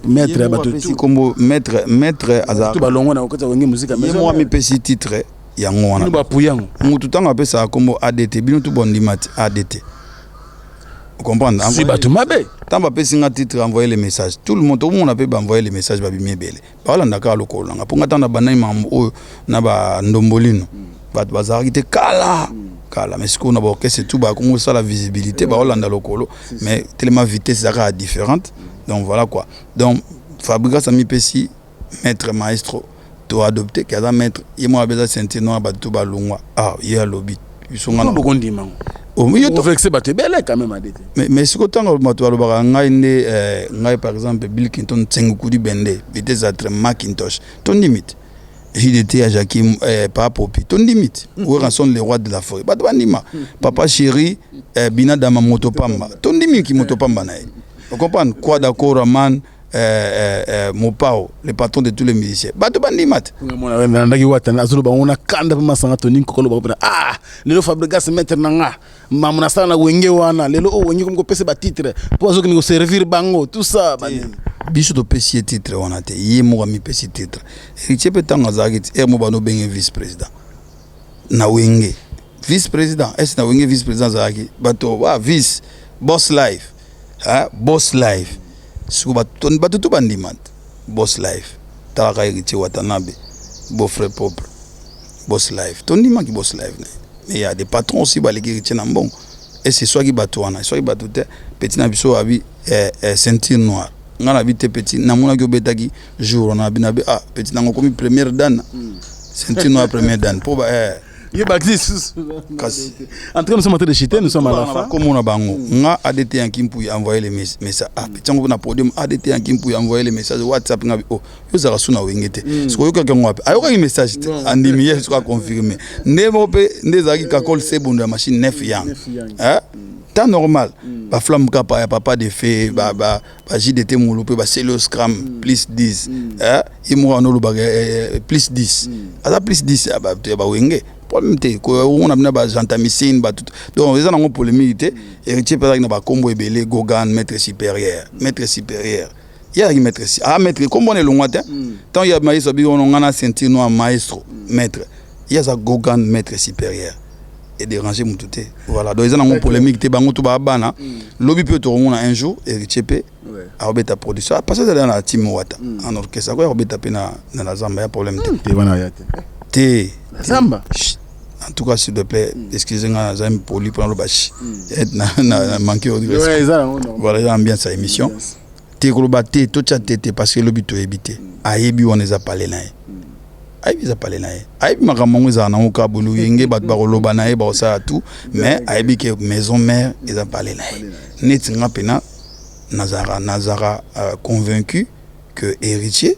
Abatoutou. Comme maître, Azar. Tout ballon, on a encore Wenge Musique à Maison. Moi, mes petits titres, il y a un on a Pouyang. Tout le temps, on appelle ça comme ADT, bien tout bon dimat, ADT. Vous comprenez? Si Batumabé. Tant que un titre, envoyer les messages. Tout le monde a pu envoyer les messages. Par là, on a le col. Pour attendre, on a ndombolino. Kala. Mais ce qu'on aบอกc'est tout comme ça la visibilité bah Hollande lokolo mais tellement vitesse ça différente donc voilà quoi donc Fabrica Sami Pessi maître maestro to adopté kaza maître il m'a besoin sentir noir ba tout ba longwa ah il y a lobby ils sont en beaucoup dimanche au milieu de vexer ba te belle quand même adété mais ce que tant que lo ba ngai par exemple Bill Clinton tsengukudi bende vitesse à Macintosh ton limite JDT à Jacquim, pas Popi, ton limite. Où sont les rois de la forêt? Papa chéri, Bina Dama Motopamba. Ton limite qui Motopamba. Vous comprenez? Quoi d'accord, Raman, Mopao, le patron de tous les miliciens. Batobandimat. On a kanda ma sangatoni kokolo ba ah lelo Fabrica se mettre nanga mamuna sana wenge wana lelo o wenge comme ko pese ba titre pour azoki ngo servir bango tout ça biso to pesi titre on a te yemo mi pesi titre héritier petanga zagit e mo bano benga vice président na wenge vice président est na wenge vice président zagi bato wa vice boss life hein boss life suko bato to bandimat boss life tala héritier Watanabe beau frère propre boss life ton dima qui boss life mais il y a des patrons aussi ba les héritier na bon et c'est soit qui bato wana soit qui bato te petit na biso abi ceinture noire ngana bité petit na mona ko betaki jour na binabe ah petit na ngokomi première dan ceinture noire première dan pour ba il existe en train nous sommes en train de chiter nous sommes à la fin comme on a bango nga ADT en kimpu envoyer les messages ah petit ngo na podium ADT en kimpu envoyer les messages WhatsApp nga oh yo za suna wengete siko yo ka ngwa ayo ka message andimi yes ko confirmer ndemo pe ndezaki ka call sebondo ya machine 9 yang hein temps normal ba flamme kapa ya papa de fait ba JDT molope ba selo scram plus 10 hein imo no lo ba plus 10 ala plus 10 ba wenge problème te ko on a ba jantamicine ba tout donc ils ont polémique héritier par exemple ba combo ebele Gogan maître supérieur il y a maître maître comme on est long matin tant il y a maïs obi on a senti no maestro maître il y a ça Gogan maître supérieur et déranger mon tout voilà donc ils ont polémique te bango to ba bana lobby peut on a un jour héritier pe a obeta production parce que dans la team wata en orchestre quoi obeta pe na la zamba ya problème te Zamba. En tout cas, s'il te plaît, excusez-moi, j'ai un poli pour le bâche. Na manqué au respect. Voilà, j'aime sa émission. Te globate, tout ça tete parce que le but est évité. Aïbi on les a parlé là. Aïbi a parlé là. Aïbi m'a ramené za na oka bulu yenge bat barolo banae ba ça tout, mais aïbi que maison mère ils a parlé là. Net nga pena Nazara convaincu que héritier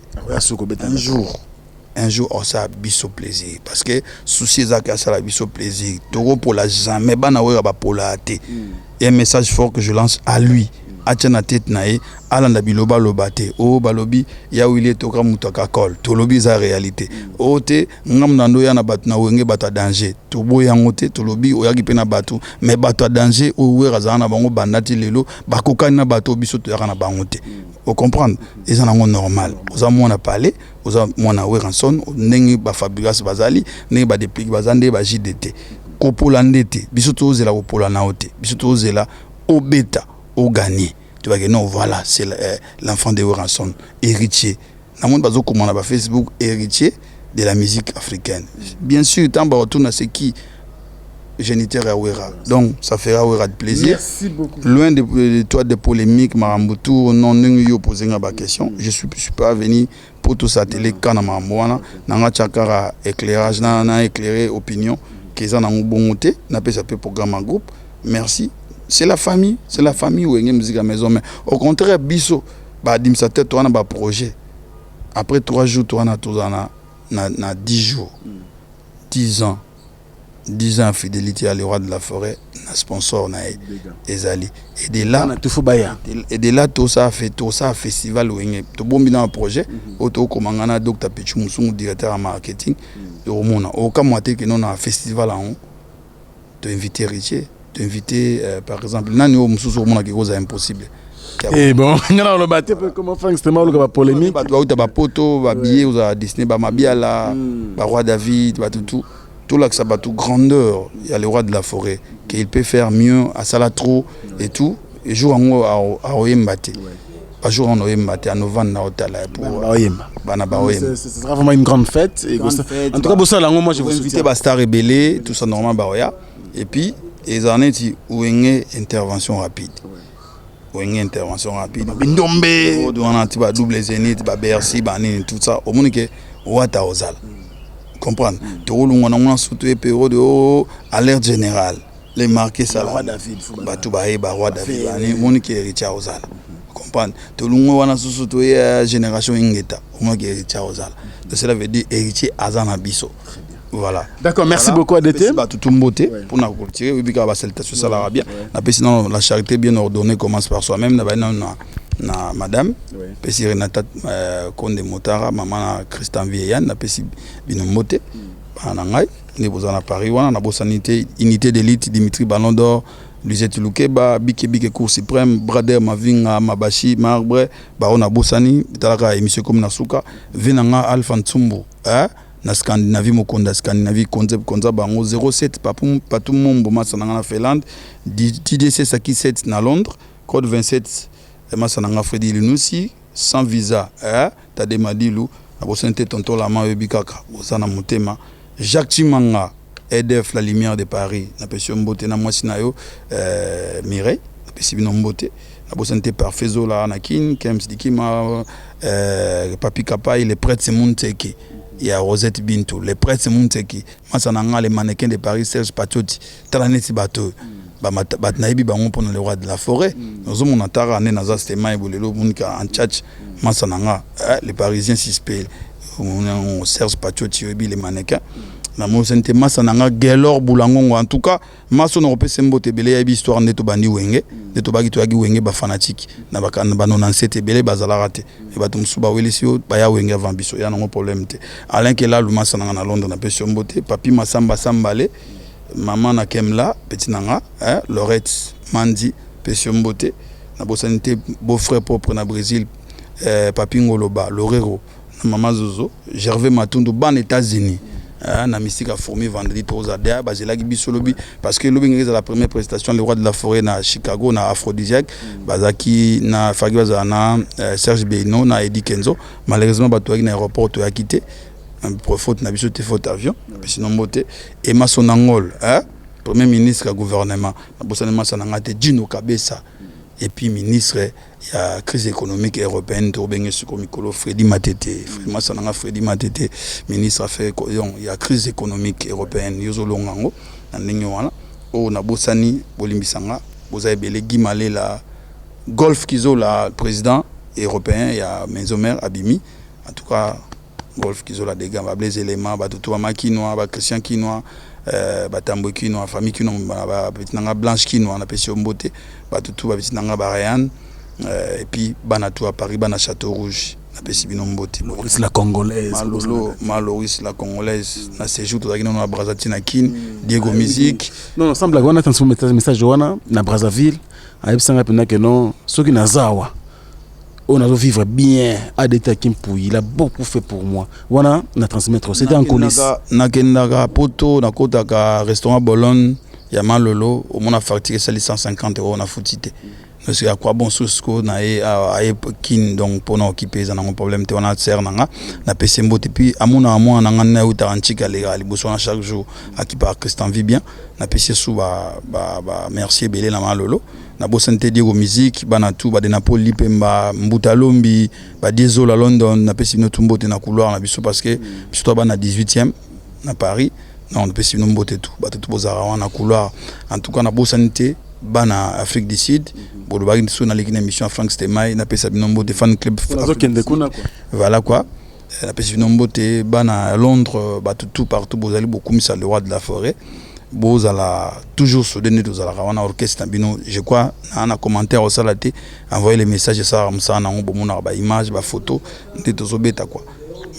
un jour on ça biso plaisir parce que souci ça ça la biso plaisir toro pour la jamais bana wera ba pour la té et un message fort que je lance à lui atena tête nae alanda biloba lobate o balobi ya wili toka mutaka kol to lobi za réalité o te ngam nando ya na batu na wenge bata danger to boya ngote to lobi o yaki pena batu mais batu danger o wera za na bango bandati lelo bakokani na batu biso to ya na bangote vous comprendre ils en ont normal aux a on a parlé aux a on a Weranson nengi ba Fabrice bazali nengi ba déplique bazande ba JDT kopola ndete biso to zela kopola na ote biso to zela au bêta au gagner tu vois que non voilà c'est l'enfant de Weranson héritier na monde bazo comment na Facebook héritier de la musique africaine bien sûr tant ba retourne à ce qui géniteur à Wera. Donc ça fera Wera de plaisir. Merci beaucoup. Loin de toi des polémiques, Marambutu, non nous poser une question. Je suis pas venu pour tout ça télé quand Maramboana, nanga chakara éclairage, nana éclairer opinion. qu'ils en ont bon côté, n'a pas sapé programme en groupe. Merci. C'est la famille où il y a musique à maison. Mais au contraire, biso, bah dimsate toi na ba projet. Après 3 jours, toi na 10 jours, 10 ans. 10 ans de fidélité à l'Roi de la Forêt, na sponsor na ezali. Et de là tout ça fait festival où tout bon dans un projet, auto komangana Dr Pichu Musungu directeur en marketing, au mona au kamoate que non un festival en te inviter Richie, te inviter par exemple nani au mususu mona qui cause impossible. Et bon, on a battu comment faire extrêmement le polémique. Ba poto, ba billet aux Disney, ba Mabiala, ba Roi David, ba tout. Tout là que ça bat tout grandeur, il y a le Roi de la Forêt qu'il peut faire mieux à Salatro et tout. Et jour en haut à Oyembate. Pas jour en Oyembate à novembre na hôtel pour ce sera vraiment une grande fête. En tout cas, pour ça là moi je vous inviter Bastar Rebelle, tout ça normalement Baoya. Et puis les années où il y a intervention rapide. Où il y a intervention rapide. Bindombe, on a double zénith, Bercy, tout ça. Au monde que Ouata Ozal. Comprendre tout le monde a surtout période de alerte générale les marqués ça Roi David batu ba Roi David ani moni qui héritier ozala comprendre tout le monde a surtout génération ingeta on qui héritier ozala donc cela veut dire héritier azana biso voilà d'accord merci beaucoup ADT ba tout beauté pour na cultiver oui bika ba salutation ça la bien na sinon la charité bien ordonnée commence par soi-même na madame pesi Renata Konde Motara maman Christian Vieillan na pesi binombote bana ngai ne bozana Paris wana na bosanité unité d'élite Dimitri Ballon d'Or Lisette Lukeba bike cour suprême Brader Mavinga Mabashi Marbre ba on a bosani talaka émission comme na suka venanga Alpha Ntsumbu na Scandinavie mokonda Scandinavie concept konza bango 07 patum mombo masana na Finlande TDC Saki 7 na Londres code 27 Masananga Freddy Linusi sans visa Tade Madilu abosente tonto la main bikaka osana mutema Jacques Chimanga EDF la lumière de Paris na pesio mbote na mwasi na yo Mireille na pesi bino mbote na bosente parfait zola na kin Kems Dikima Papi Kapai les prêtres Munteki il y a Rosette Bintou les prêtres Munteki Masananga les mannequins de Paris Serge Patoti Talaneti bateau batnaïbi bango pour le Roi de la Forêt nous avons natara né naza stema et bolelo munika en tchatch masananga les parisiens suspects on Serge Patoti les mannequins na mo sente masananga Gelor Boulangongo en tout cas maso no pe sembo tebele ya histoire neto bandi wenge neto bagi to yagi wenge ba fanatique na bakana banona sete bele bazala raté e batum suba welisio ba ya wenge avant biso ya no problème te Alain Kela lu masananga na Londres na pe sembo te papi Masamba Sambale maman na Kemla petit nanga Lorette Mandi Pesio Mbote na bosanité beau-frère propre na Brésil Papi Ngoloba Lorero na maman Zozo Gervais Matundu ban États-Unis na mystique a formé vendredi pour Zadea bazela biso lobi parce que lobi ngeza la première prestation le Roi de la Forêt na Chicago na Aphrodisiaque bazaki na Fagiwaza na Serge Beino na Eddie Kenzo malheureusement bato na aéroport to a quitté pour faute na biso te faute avion sinon moté et Masonangol premier ministre du gouvernement na bosana sananga te Dino Kabesa et puis ministre il y a crise économique européenne to benga suko mikolo Freddy Matete Masonanga Freddy Matete ministre affaires il y a crise économique européenne yozolongango na ndenge wana o na bosani bolimbisanga boza ebele Gimale la golf kizo la président européen il y a Menzomer Abimi en tout cas golf qui ont la dégâts les éléments tout ba makinois ba Christian kinois ba tambo kinois famille kinois ba petitanga blanche kinois na pesi mbote ba tout ba petitanga ba Ryan et puis banatou à Paris bana Château Rouge na pesi bino mbote Maurice la congolaise Maurice la congolaise na séjour to na na Brazzaville na kin Diego Musique non semble wana transformer message wana na Brazzaville ayebisanga pena que non soki nazawa on a vivre bien à des taquins pour il a beaucoup fait pour moi voilà na transmettre c'était en coulisses na kendaka poto na kotaka restaurant Bologne ya malolo au moins a facturé 150 € na foutité parce que à quoi bon sousco na kin donc pour nous occuper ça un problème te on a serre na PC mbote puis amona moi na ngana uta antika legal bosona chaque jour à qui par Christian vit bien na PC sous ba merci belé na malolo na bosante Diego Musique bana tout ba de Napoli pemba Mbutalombi ba Diezola London na pesi no tumbote na couloir na biso parce que biso ba na 18e na Paris non pe si nombo te tout bato tout bozara wana couloir en tout cas na bosanité bana Afrique du Sud bo le bari sur na l'équipe émission Frank Stemai na pe sa nombo de fan club voilà quoi na pe si nombo te bana Londres bato tout partout bozali beaucoup mis le roi de la forêt bozala toujours se donner aux ala wana orchestre bino je crois na commentaire au salate envoyer les messages ça ramsa na ngo mona ba image ba photo ndé tozobeta quoi.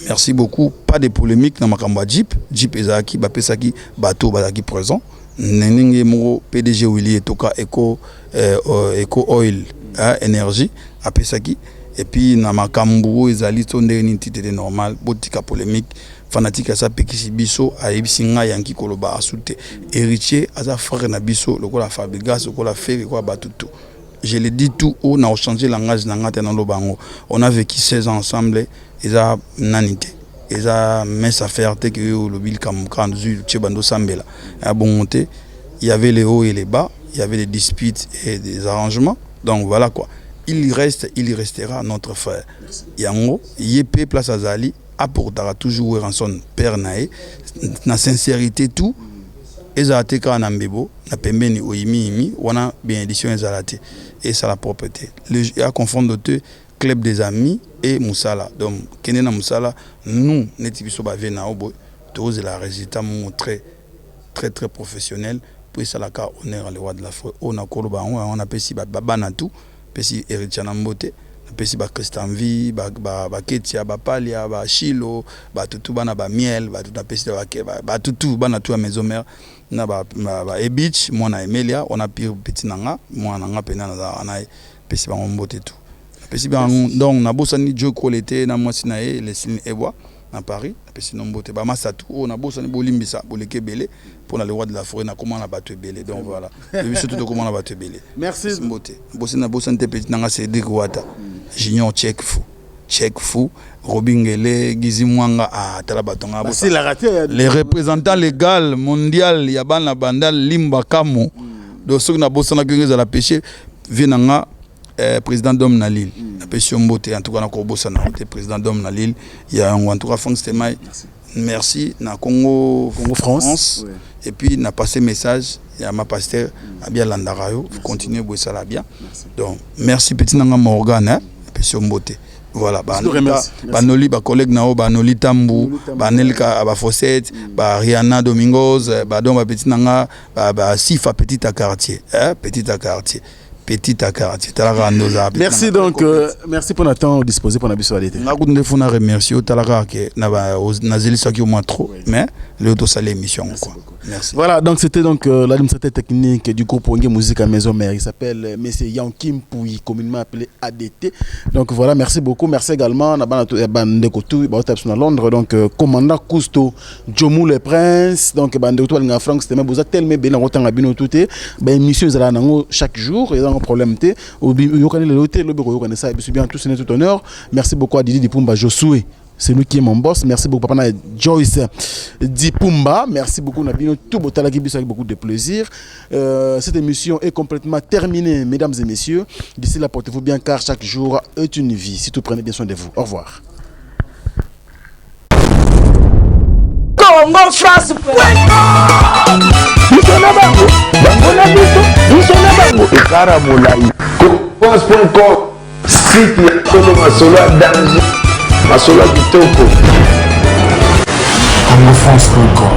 Merci beaucoup. Pas de polémique dans ma Jeep. Jeep ezaki, bapesaki, bateau bazaki présent. Nenenge mo PDG Willy Toka Eco Oil énergie apesaki. Et puis na makambu ezali tonde ni tité normal, botika polémique. Fanatique asa pekisi biso ayebisinga yanki koloba asute. Héritier asa frère na biso lokola Fabrigas lokola Fere quoi batutu. Je le dis tout haut, on a changé langage dans le bango. On a vécu 16 ans ensemble. Ils ont nanité. Ils ont mis sa fierté que le bil comme quand Tchébando Sambela. À bon monté, il y avait les hauts et les bas, il y avait des disputes et des arrangements. Donc voilà quoi. Il restera notre frère. Yango, Yépé place à Zali, apportera toujours en son père naé, na sincérité tout. Ezalate ka na mbebo na pembeni oimi wana bien édition ezalate et ça la propreté le à confondre deux club des amis et Moussala donc kenena Moussala nous netibiso ba vena obo tous la résultat très très très professionnel pour ça la ka honneur le roi de la forêt on a koloba on a pesi baba na tout pesi héritier na mbote pesi ba Christian Vi ba Ketia ba Palia ba Chilo ba tutu bana ba miel ba tutu pesi ba tutu bana tout à maison mère na ba Ebich mona Emelia on a pire petit nanga moi nanga pena na ana pesi ba mbote tout pesi ba donc na bosani Joe Colete na moi sinae les signes ebois na Paris pesi nombote ba masatu on a bosani bolimbisa boleke belé pour le roi de la forêt na comment na battu belé donc voilà et surtout de comment na battu belé merci mbote bosani te petit nanga c'est Wata Junior check fou Robingele Gizimwanga à Talabatonga les représentants légaux mondial Yabana Bandal Limba Kamo de ceux qui na bosana que la pêcher venanga président d'homme na Lille la pêche mbote en tout cas na ko bosana président d'homme na Lille il y a en tout cas Frank Stemai merci na Congo France oui. Et puis n'a passé message il y a ma pasteur Abia Landarayo continuer bosser là bien donc merci petit nanga Morgan pêche mbote voilà banoli ba collègue nao banoli Tambu banelka ba Fossette ba Rihanna Domingos ba donc ba petit nanga ba Sifa petit à quartier merci donc merci pour notre temps disposé pour la visualité na kunde funa remercier au talaka ke na ba nazeli saki au moins trop mais le auto salé émission quoi merci voilà donc c'était donc l'administrateur technique du groupe Wenge Musique à Maison Mère il s'appelle monsieur Yankim Pouy communément appelé ADT donc voilà merci beaucoup merci également na bande kotu ba tapsuna Londres donc commandant Cousteau Jomou le prince donc bande kotu nga Frank Stemai boza tellement bien na rotanga bino touté ba émission zala nango chaque jour et un problème té yo connaît le hôtel le bureau yo connaît ça et bien tout c'est tout honneur merci beaucoup à Didi Dipumba Josué c'est lui qui est mon boss merci beaucoup papa Joyce Dipumba merci beaucoup Nabino tout botala qui avec beaucoup de plaisir cette émission est complètement terminée mesdames et messieurs d'ici là portez-vous bien car chaque jour est une vie si tout prenez bien soin de vous au revoir Congo France site ya Kolo Masolo ya danger Masolo ya kitoko CongoFrance.com